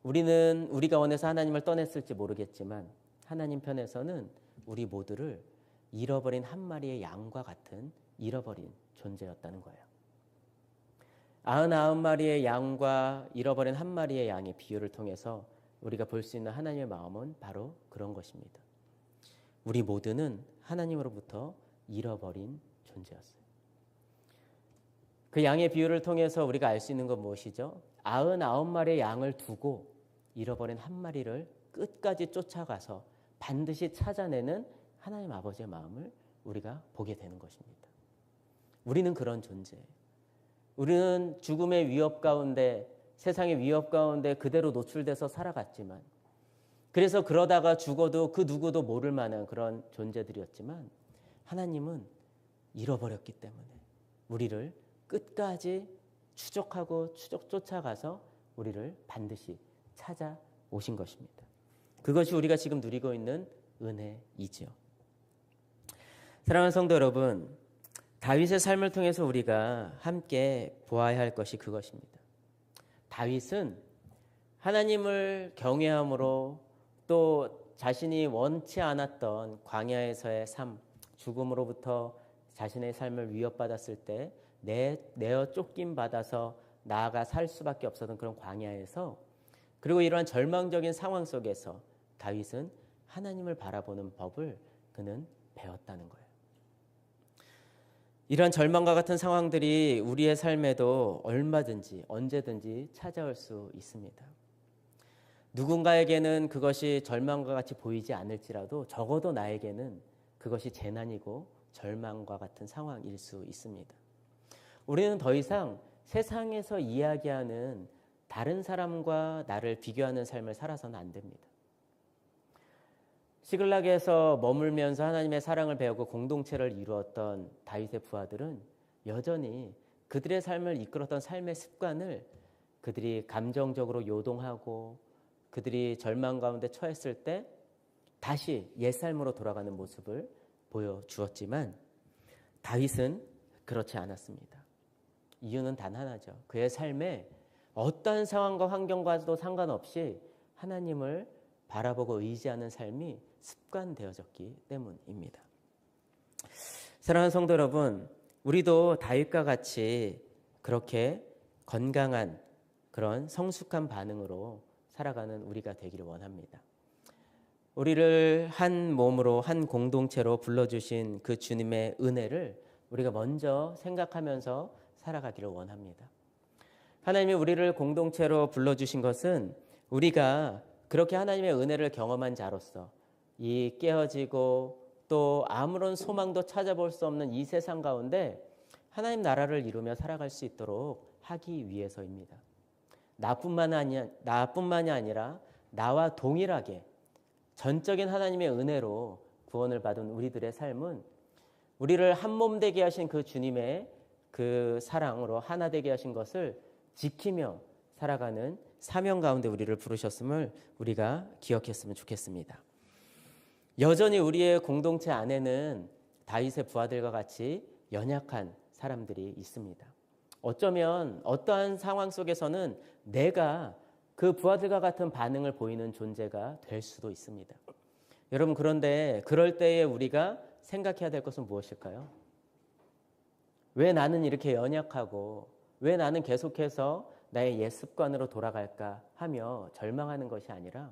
A: 우리가 원해서 하나님을 떠났을지 모르겠지만 하나님 편에서는 우리 모두를 잃어버린 한 마리의 양과 같은 잃어버린 존재였다는 거예요. 99마리의 양과 잃어버린 한 마리의 양의 비유를 통해서 우리가 볼 수 있는 하나님의 마음은 바로 그런 것입니다. 우리 모두는 하나님으로부터 잃어버린 존재였어요. 그 양의 비유를 통해서 우리가 알 수 있는 건 무엇이죠? 99마리의 양을 두고 잃어버린 한 마리를 끝까지 쫓아가서 반드시 찾아내는 하나님 아버지의 마음을 우리가 보게 되는 것입니다. 우리는 그런 존재예요. 우리는 죽음의 위협 가운데, 세상의 위협 가운데 그대로 노출돼서 살아갔지만, 그래서 그러다가 죽어도 그 누구도 모를 만한 그런 존재들이었지만, 하나님은 잃어버렸기 때문에 우리를 끝까지 추적하고 쫓아가서 우리를 반드시 찾아오신 것입니다. 그것이 우리가 지금 누리고 있는 은혜이지요. 사랑하는 성도 여러분, 다윗의 삶을 통해서 우리가 함께 보아야 할 것이 그것입니다. 다윗은 하나님을 경외함으로 또 자신이 원치 않았던 광야에서의 삶, 죽음으로부터 자신의 삶을 위협받았을 때 내어 쫓김 받아서 나아가 살 수밖에 없었던 그런 광야에서, 그리고 이러한 절망적인 상황 속에서 다윗은 하나님을 바라보는 법을 그는 배웠다는 거예요. 이러한 절망과 같은 상황들이 우리의 삶에도 얼마든지 언제든지 찾아올 수 있습니다. 누군가에게는 그것이 절망과 같이 보이지 않을지라도 적어도 나에게는 그것이 재난이고 절망과 같은 상황일 수 있습니다. 우리는 더 이상 세상에서 이야기하는 다른 사람과 나를 비교하는 삶을 살아서는 안 됩니다. 시글락에서 머물면서 하나님의 사랑을 배우고 공동체를 이루었던 다윗의 부하들은 여전히 그들의 삶을 이끌었던 삶의 습관을 그들이 감정적으로 요동하고 그들이 절망 가운데 처했을 때 다시 옛삶으로 돌아가는 모습을 보여주었지만 다윗은 그렇지 않았습니다. 이유는 단 하나죠. 그의 삶에 어떠한 상황과 환경과도 상관없이 하나님을 바라보고 의지하는 삶이 습관되어졌기 때문입니다. 사랑하는 성도 여러분, 우리도 다윗과 같이 그렇게 건강한 그런 성숙한 반응으로 살아가는 우리가 되기를 원합니다. 우리를 한 몸으로 한 공동체로 불러주신 그 주님의 은혜를 우리가 먼저 생각하면서 살아가기를 원합니다. 하나님이 우리를 공동체로 불러주신 것은 우리가 그렇게 하나님의 은혜를 경험한 자로서 이 깨어지고 또 아무런 소망도 찾아볼 수 없는 이 세상 가운데 하나님 나라를 이루며 살아갈 수 있도록 하기 위해서입니다. 나뿐만이 아니라 나와 동일하게 전적인 하나님의 은혜로 구원을 받은 우리들의 삶은 우리를 한 몸 되게 하신 그 주님의 그 사랑으로 하나 되게 하신 것을 지키며 살아가는 사명 가운데 우리를 부르셨음을 우리가 기억했으면 좋겠습니다. 여전히 우리의 공동체 안에는 다윗의 부하들과 같이 연약한 사람들이 있습니다. 어쩌면 어떠한 상황 속에서는 내가 그 부하들과 같은 반응을 보이는 존재가 될 수도 있습니다. 여러분, 그런데 그럴 때에 우리가 생각해야 될 것은 무엇일까요? 왜 나는 이렇게 연약하고 왜 나는 계속해서 나의 옛 습관으로 돌아갈까 하며 절망하는 것이 아니라,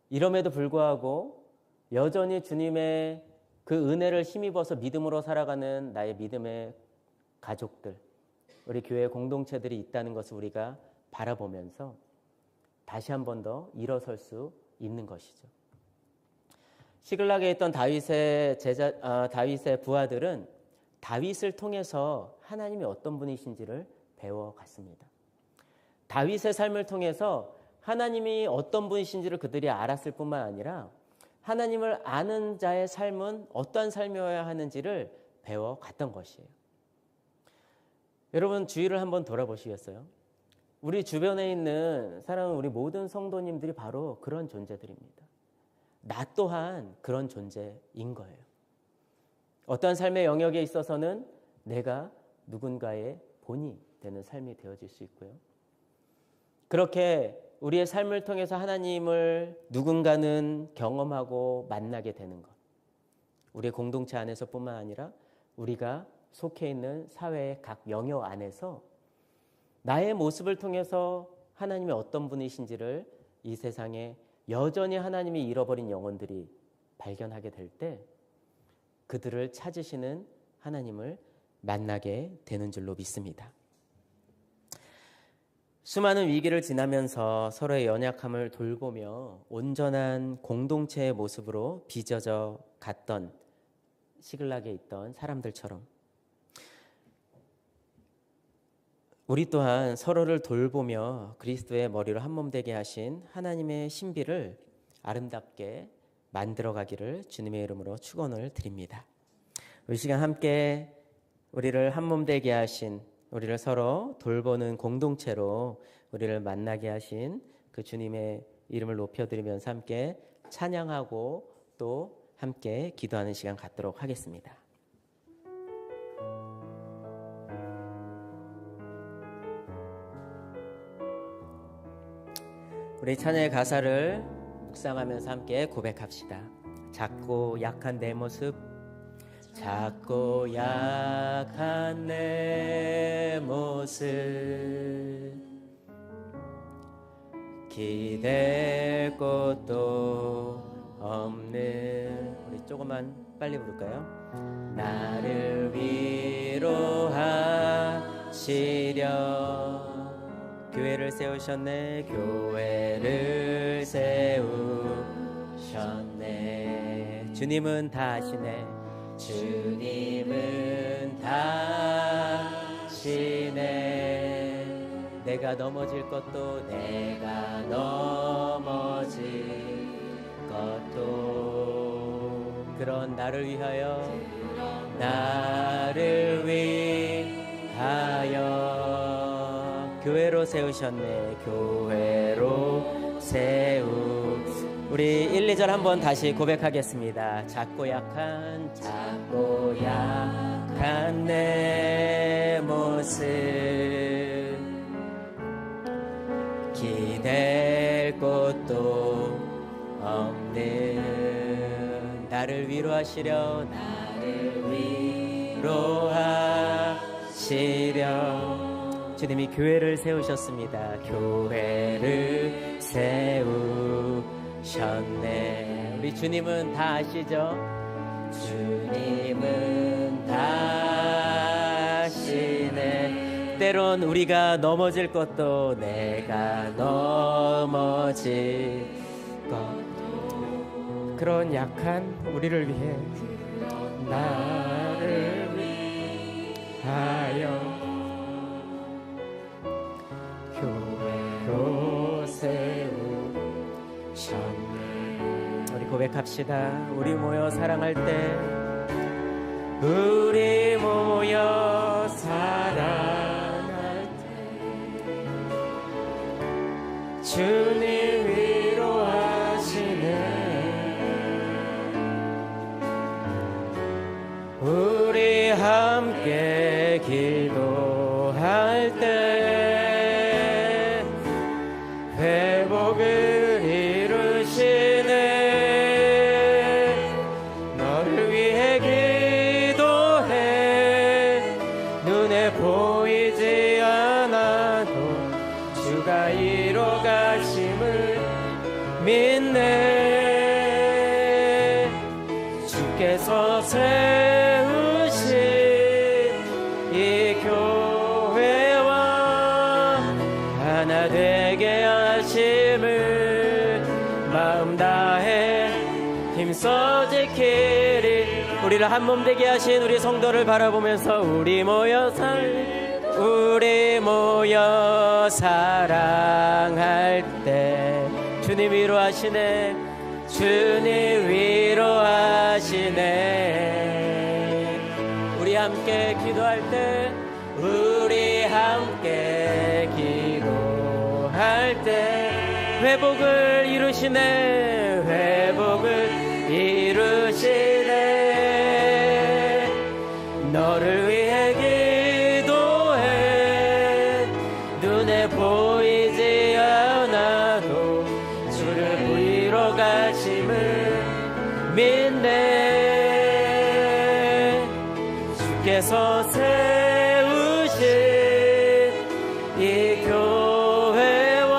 A: 이럼에도 불구하고 여전히 주님의 그 은혜를 힘입어서 믿음으로 살아가는 나의 믿음의 가족들, 우리 교회 공동체들이 있다는 것을 우리가 바라보면서 다시 한 번 더 일어설 수 있는 것이죠. 시글락에 있던 다윗의 부하들은 다윗을 통해서 하나님이 어떤 분이신지를 배워갔습니다. 다윗의 삶을 통해서 하나님이 어떤 분이신지를 그들이 알았을 뿐만 아니라 하나님을 아는 자의 삶은 어떠한 삶이어야 하는지를 배워갔던 것이에요. 여러분, 주위를 한번 돌아보시겠어요? 우리 주변에 있는 사랑하는 우리 모든 성도님들이 바로 그런 존재들입니다. 나 또한 그런 존재인 거예요. 어떠한 삶의 영역에 있어서는 내가 누군가의 본이 되는 삶이 되어질 수 있고요. 그렇게 우리의 삶을 통해서 하나님을 누군가는 경험하고 만나게 되는 것, 우리의 공동체 안에서뿐만 아니라 우리가 속해 있는 사회의 각 영역 안에서 나의 모습을 통해서 하나님이 어떤 분이신지를 이 세상에 여전히 하나님이 잃어버린 영혼들이 발견하게 될 때 그들을 찾으시는 하나님을 만나게 되는 줄로 믿습니다. 수많은 위기를 지나면서 서로의 연약함을 돌보며 온전한 공동체의 모습으로 빚어져 갔던 시글락에 있던 사람들처럼 우리 또한 서로를 돌보며 그리스도의 머리로 한 몸 되게 하신 하나님의 신비를 아름답게 만들어가기를 주님의 이름으로 축원을 드립니다. 이 시간 함께 우리를 한몸 되게 하신, 우리를 서로 돌보는 공동체로 우리를 만나게 하신 그 주님의 이름을 높여드리면서 함께 찬양하고 또 함께 기도하는 시간 갖도록 하겠습니다. 우리 찬양의 가사를 묵상하면서 함께 고백합시다. 작고 약한 내 모습, 작고 약한 내 모습, 기댈 곳도 없는, 우리 조금만 빨리 부를까요? 나를 위로하시려 교회를 세우셨네, 교회를 세우셨네. 주님은 다 아시네, 주님은 다 아시네. 내가 넘어질 것도, 내가 넘어질 것도, 그런 나를 위하여, 나를 위하여 교회로 세우셨네, 교회로 우리 1, 2절 한번 다시 고백하겠습니다. 작고 약한 내 모습, 기댈 곳도 없는, 나를 위로하시려, 나를 위로하시려. 주님이 교회를 세우셨습니다. 교회를 세우셨네. 우리 주님은 다 아시죠? 주님은 다 아시네. 때론 우리가 넘어질 것도, 내가 넘어질 것도, 그런 약한 우리를 위해, 나를 위하여 교회로 세우셨네. 우리 고백합시다. 우리 모여 사랑할 때, 우리 모여 사랑할 때, 주님 위로하시네. 우리 함께 기도할 때 회복을 이루시네. 너를 위해 기도해. 눈에 보이지 않아도 주가 이뤄 가심을 믿네. 주께서 세우신 이 교회와 하나 되게 하심을 마음 다해 힘써 지키리. 우리를 한몸 되게 하신 우리 성도를 바라보면서 우리 모여 사랑할 때 주님 위로하시네. 주님 위로하시네. 우리 함께 기도할 때, 우리 함께 기도할 때 회복을 이루시네. 회복을 이루시네. 너를 위해 기도해. 눈에 보이지 않아도 주를 위로 가심을 믿네. 주께서 세우신 이 교회와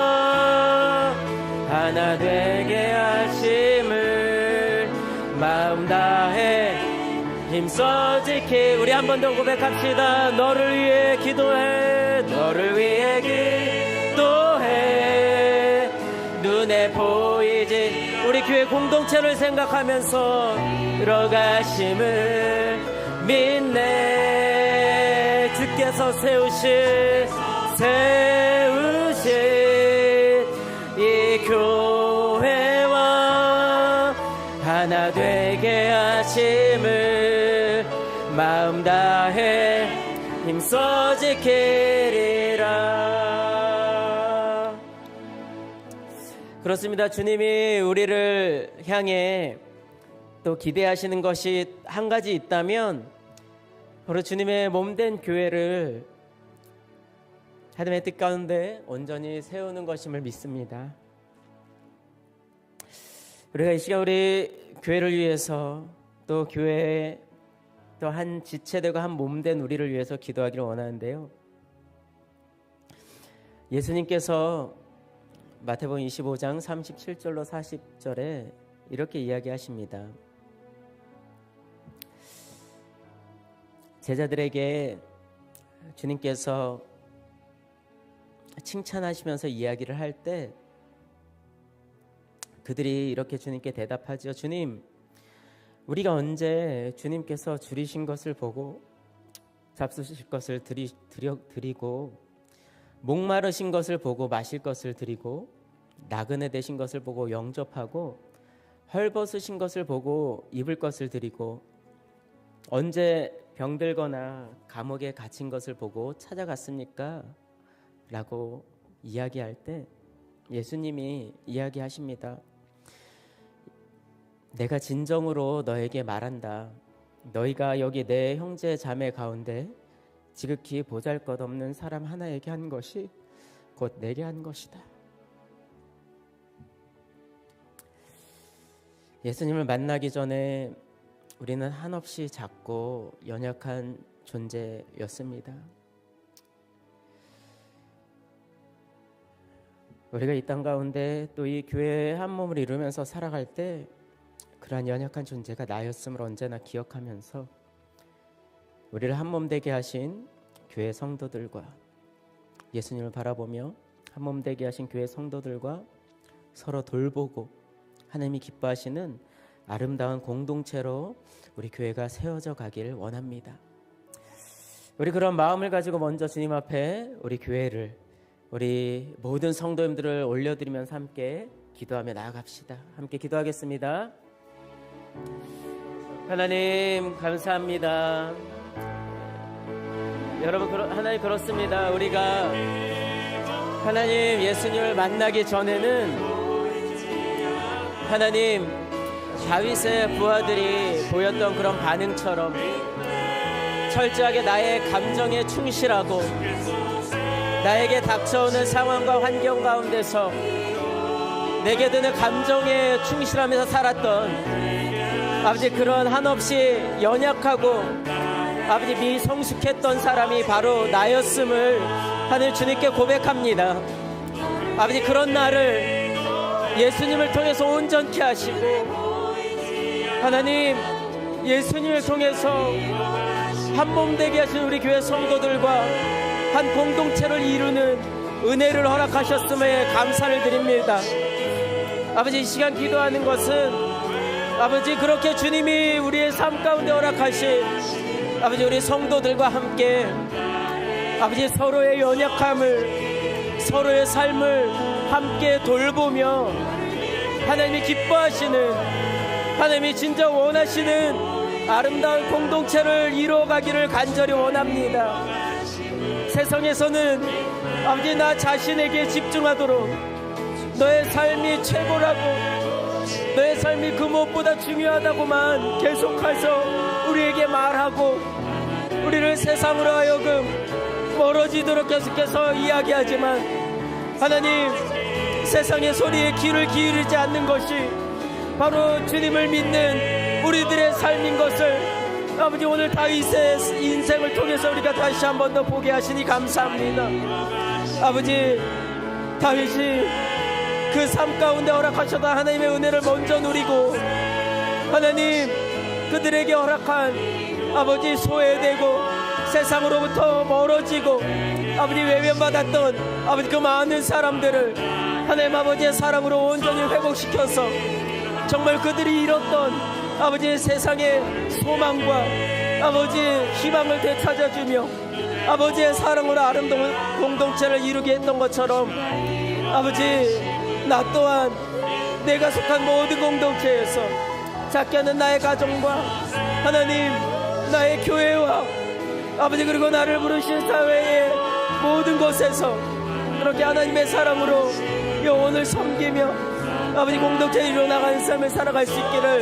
A: 하나 되게 하심을 마음 다해 힘써 지키. 우리 한 번 더 고백합시다. 너를 위해 기도해. 너를 위해 기도해. 눈에 보이지. 우리 교회 공동체를 생각하면서 들어가심을 믿네. 주께서 세우신 이 교회와 하나 되게 하심을 마음 다해 힘써 지키리라. 그렇습니다. 주님이 우리를 향해 또 기대하시는 것이 한 가지 있다면 바로 주님의 몸된 교회를 하나님의 뜻 가운데 온전히 세우는 것임을 믿습니다. 우리가 이 시간 우리 교회를 위해서 또 교회에 또 한 지체되고 한 몸된 우리를 위해서 기도하기를 원하는데요. 예수님께서 마태복음 25장 37절로 40절에 이렇게 이야기하십니다. 제자들에게 주님께서 칭찬하시면서 이야기를 할 때 그들이 이렇게 주님께 대답하죠. 주님, 우리가 언제 주님께서 줄이신 것을 보고 잡수실 것을 드리고 목마르신 것을 보고 마실 것을 드리고 나그네 되신 것을 보고 영접하고 헐벗으신 것을 보고 입을 것을 드리고 언제 병들거나 감옥에 갇힌 것을 보고 찾아갔습니까? 라고 이야기할 때 예수님이 이야기하십니다. 내가 진정으로 너에게 말한다. 너희가 여기 내 형제 자매 가운데 지극히 보잘것없는 사람 하나에게 한 것이 곧 내게 한 것이다. 예수님을 만나기 전에 우리는 한없이 작고 연약한 존재였습니다. 우리가 이 땅 가운데 또 이 교회의 한 몸을 이루면서 살아갈 때 그러한 연약한 존재가 나였음을 언제나 기억하면서 우리를 한 몸 되게 하신 교회 성도들과 예수님을 바라보며 한 몸 되게 하신 교회 성도들과 서로 돌보고 하나님이 기뻐하시는 아름다운 공동체로 우리 교회가 세워져 가기를 원합니다. 우리 그런 마음을 가지고 먼저 주님 앞에 우리 교회를, 우리 모든 성도님들을 올려드리면서 함께 기도하며 나아갑시다. 함께 기도하겠습니다. 하나님 감사합니다. 여러분, 하나님 그렇습니다. 우리가 하나님 예수님을 만나기 전에는 하나님 다윗의 부하들이 보였던 그런 반응처럼 철저하게 나의 감정에 충실하고 나에게 닥쳐오는 상황과 환경 가운데서 내게 드는 감정에 충실하면서 살았던 아버지, 그런 한없이 연약하고 아버지 미성숙했던 사람이 바로 나였음을 하늘 주님께 고백합니다. 아버지, 그런 나를 예수님을 통해서 온전케 하시고 하나님 예수님을 통해서 한 몸 되게 하신 우리 교회 성도들과 한 공동체를 이루는 은혜를 허락하셨음에 감사를 드립니다. 아버지, 이 시간 기도하는 것은 아버지, 그렇게 주님이 우리의 삶 가운데 허락하신 아버지 우리 성도들과 함께 아버지 서로의 연약함을, 서로의 삶을 함께 돌보며 하나님이 기뻐하시는, 하나님이 진짜 원하시는 아름다운 공동체를 이루어가기를 간절히 원합니다. 세상에서는 아버지 나 자신에게 집중하도록, 너의 삶이 최고라고, 너의 삶이 그 무엇보다 중요하다고만 계속해서 우리에게 말하고 우리를 세상으로 하여금 멀어지도록 계속해서 이야기하지만 하나님, 세상의 소리에 귀를 기울이지 않는 것이 바로 주님을 믿는 우리들의 삶인 것을 아버지 오늘 다윗의 인생을 통해서 우리가 다시 한 번 더 보게 하시니 감사합니다. 아버지, 다윗이 그 삶 가운데 허락하셨던 하나님의 은혜를 먼저 누리고 하나님 그들에게 허락한 아버지 소외되고 세상으로부터 멀어지고 아버지 외면받았던 아버지 그 많은 사람들을 하나님 아버지의 사랑으로 온전히 회복시켜서 정말 그들이 잃었던 아버지 세상의 소망과 아버지 희망을 되찾아주며 아버지의 사랑으로 아름다운 공동체를 이루게 했던 것처럼 아버지, 나 또한 내가 속한 모든 공동체에서 작게 하는 나의 가정과 하나님 나의 교회와 아버지 그리고 나를 부르신 사회의 모든 곳에서 그렇게 하나님의 사람으로 영혼을 섬기며 아버지 공동체에 이루어나가는 삶을 살아갈 수 있기를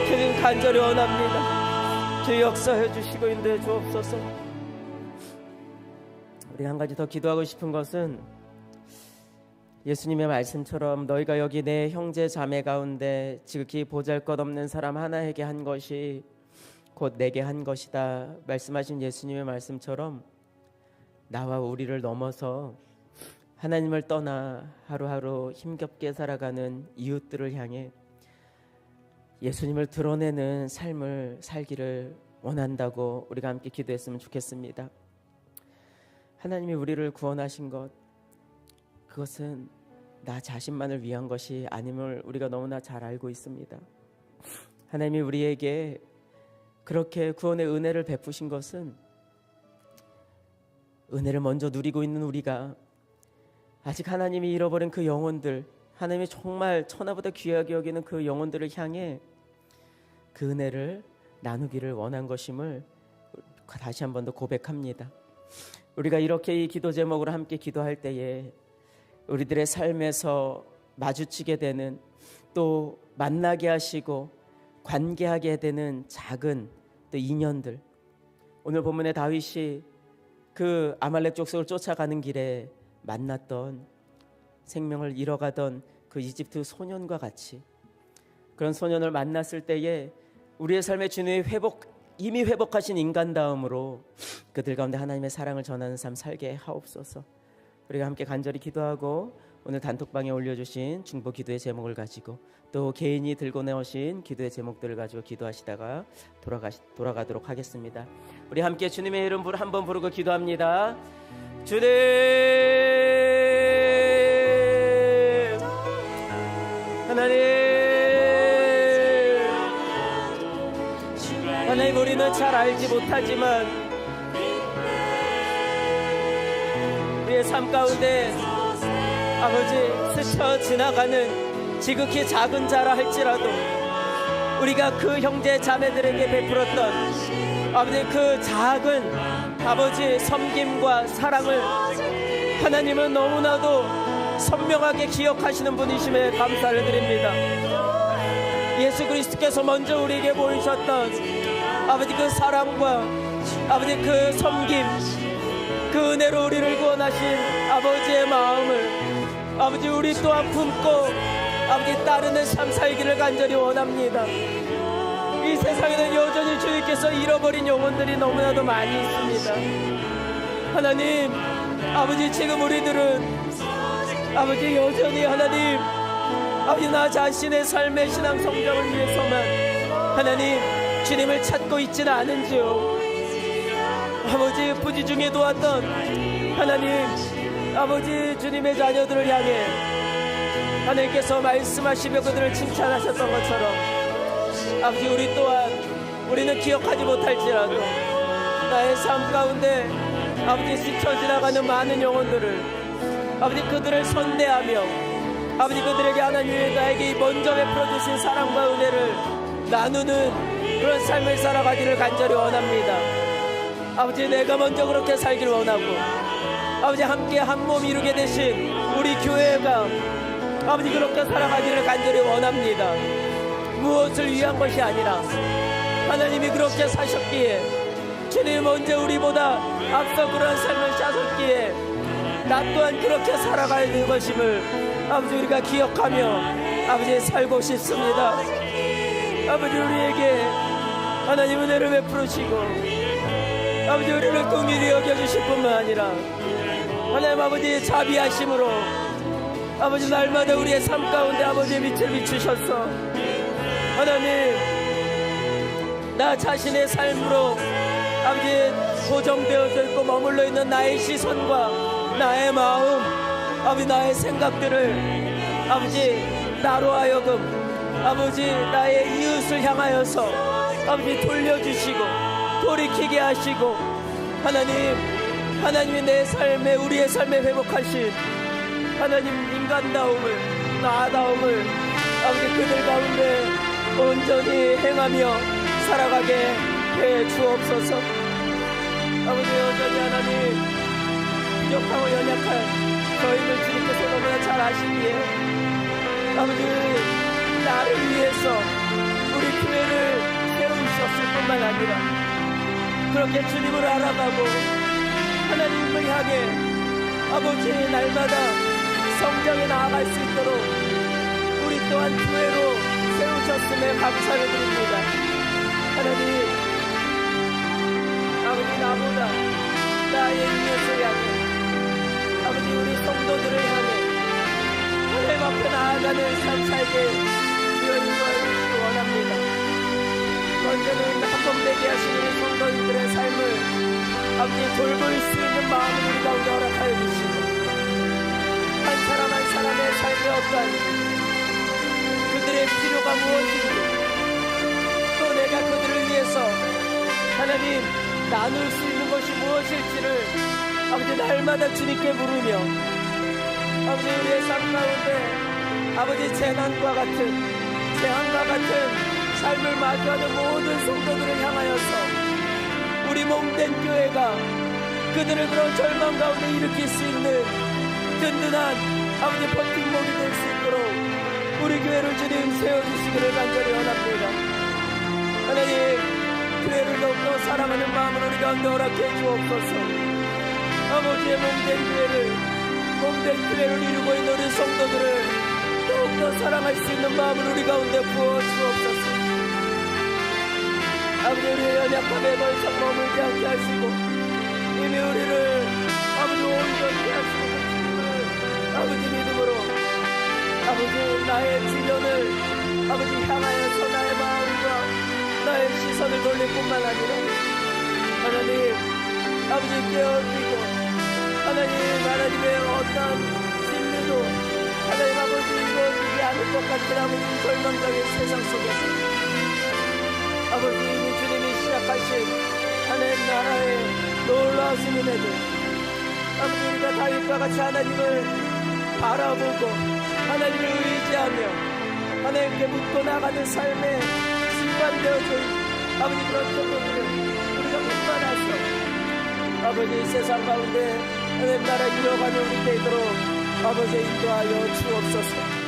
A: 주님 간절히 원합니다. 주 역사해 주시고 인도해 주옵소서. 우리 한 가지 더 기도하고 싶은 것은 예수님의 말씀처럼 너희가 여기 내 형제 자매 가운데 지극히 보잘것없는 사람 하나에게 한 것이 곧 내게 한 것이다 말씀하신 예수님의 말씀처럼 나와 우리를 넘어서 하나님을 떠나 하루하루 힘겹게 살아가는 이웃들을 향해 예수님을 드러내는 삶을 살기를 원한다고 우리가 함께 기도했으면 좋겠습니다. 하나님이 우리를 구원하신 것, 그것은 나 자신만을 위한 것이 아님을 우리가 너무나 잘 알고 있습니다. 하나님이 우리에게 그렇게 구원의 은혜를 베푸신 것은 은혜를 먼저 누리고 있는 우리가 아직 하나님이 잃어버린 그 영혼들, 하나님이 정말 천하보다 귀하게 여기는 그 영혼들을 향해 그 은혜를 나누기를 원한 것임을 다시 한 번 더 고백합니다. 우리가 이렇게 이 기도 제목으로 함께 기도할 때에 우리들의 삶에서 마주치게 되는, 또 만나게 하시고 관계하게 되는 작은 또 인연들, 오늘 본문의 다윗이 그 아말렉 족속을 쫓아가는 길에 만났던, 생명을 잃어가던 그 이집트 소년과 같이 그런 소년을 만났을 때에 우리의 삶에 주님이 이미 회복하신 인간다움으로 그들 가운데 하나님의 사랑을 전하는 삶 살게 하옵소서. 우리가 함께 간절히 기도하고 오늘 단톡방에 올려주신 중보 기도의 제목을 가지고 또 개인이 들고 나오신 기도의 제목들을 가지고 기도하시다가 돌아가도록 하겠습니다. 우리 함께 주님의 이름 한번 부르고 기도합니다. 주님, 하나님 우리는 잘 알지 못하지만 우리의 삶 가운데 아버지 스쳐 지나가는 지극히 작은 자라 할지라도 우리가 그 형제 자매들에게 베풀었던 아버지 그 작은 아버지 섬김과 사랑을 하나님은 너무나도 선명하게 기억하시는 분이심에 감사를 드립니다. 예수 그리스도께서 먼저 우리에게 보이셨던 아버지 그 사랑과 아버지 그 섬김, 그 은혜로 우리를 구원하신 아버지의 마음을 아버지 우리 또한 품고 아버지 따르는 삶 살기를 간절히 원합니다. 이 세상에는 여전히 주님께서 잃어버린 영혼들이 너무나도 많이 있습니다. 하나님, 아버지 지금 우리들은 아버지 여전히 하나님 아버지 나 자신의 삶의 신앙 성장을 위해서만 하나님 주님을 찾고 있지는 않은지요. 아버지 부지중에 도왔던 하나님 아버지 주님의 자녀들을 향해 하나님께서 말씀하시며 그들을 칭찬하셨던 것처럼 아버지 우리 또한 우리는 기억하지 못할지라도 나의 삶 가운데 아버지 스쳐 지나가는 많은 영혼들을 아버지 그들을 선대하며 아버지 그들에게 하나님이 나에게 먼저 베풀어 주신 사랑과 은혜를 나누는 그런 삶을 살아가기를 간절히 원합니다. 아버지 내가 먼저 그렇게 살기를 원하고 아버지 함께 한 몸 이루게 되신 우리 교회가 아버지 그렇게 살아가기를 간절히 원합니다. 무엇을 위한 것이 아니라 하나님이 그렇게 사셨기에 주님 먼저 우리보다 앞서 그러한 삶을 사셨기에 나 또한 그렇게 살아가야 되는 것임을 아버지 우리가 기억하며 아버지 살고 싶습니다. 아버지 우리에게 하나님 은혜를 베풀으시고 아버지 우리를 긍휼히 여겨주실 뿐만 아니라 하나님 아버지의 자비하심으로 아버지 날마다 우리의 삶 가운데 아버지의 빛을 비추셨어. 하나님 나 자신의 삶으로 아버지 고정되어져 있고 머물러 있는 나의 시선과 나의 마음 아버지 나의 생각들을 아버지 나로 하여금 아버지 나의 이웃을 향하여서 아버지 돌려주시고 돌이키게 하시고 하나님이 내 삶에 우리의 삶에 회복하신 하나님 인간다움을 나다움을 아버지 그들 가운데 온전히 행하며 살아가게 해 주옵소서. 아버지, 여전히 하나님 부족하고 연약한 저희를 주님께서 너무나 잘 아시기에 아버지, 나를 위해서 우리 교회를 세우셨을 뿐만 아니라 그렇게 주님을 알아가고 하나님을 향해 아버지 날마다 성장해 나아갈 수 있도록 우리 또한 교회로 세우셨음에 감사를 드립니다. 하나님, 아버지, 나보다 나의 이웃을 향해 아버지, 우리 성도들을 향해 하나님 앞에 나아가는 삶 살게 주여 인도하여 주시기 원합니다. 먼저는 한범되게 하시는 우리 성도님들의 삶을 아버지 돌볼 수 있는 마음을 우리 가운데 허락하여 주시고 한 사람 한 사람의 삶에 어떠한 그들의 필요가 무엇인지 또 내가 그들을 위해서 하나님 나눌 수 있는 것이 무엇일지를 아버지 날마다 주님께 물으며 아버지, 우리의 삶 가운데 아버지 재난과 같은 삶을 마주하는 모든 성도들을 향하여서 우리 몸된 교회가 그들을 그런 절망 가운데 일으킬 수 있는 든든한 아버지 버팀목이 될 수 있도록 우리 교회를 주님 세워주시기를 간절히 원합니다. 하나님, 교회를 더욱더 사랑하는 마음을 우리 가운데 허락해 주옵소서. 아버지의 몸된 교회를 이루고 있는 우리 성도들을 더욱더 사랑할 수 있는 마음을 우리 가운데 부어 주옵소서. 아버지, 우리의 연약함에 더 이상 머물지 않게 하시고 이미 우리를 아버지 온전히 하시고 주님을 아버지 믿음으로 아버지 나의 주변을 아버지 향하여서 나의 마음과 나의 시선을 돌릴 뿐만 아니라 하나님 아버지 깨어지고 하나님의 어떠한 진리도 하나님 아버지 이루어지지 않을 것 같은 아버지 절망적인 세상 속에서 아버지 이미 주님이 시작하신 하나님 나라의 놀라우신 은혜들 아버지 우리가 다윗과 같이 하나님을 바라보고 하나님을 의지하며 하나님께 묻고 나가는 삶에 습관되어진 아버지 그런 성도들을 우리가 분만하서 아버지 세상 가운데 하나님 나라 이루어가는 우리 되도록 아버지 인도하여 주옵소서.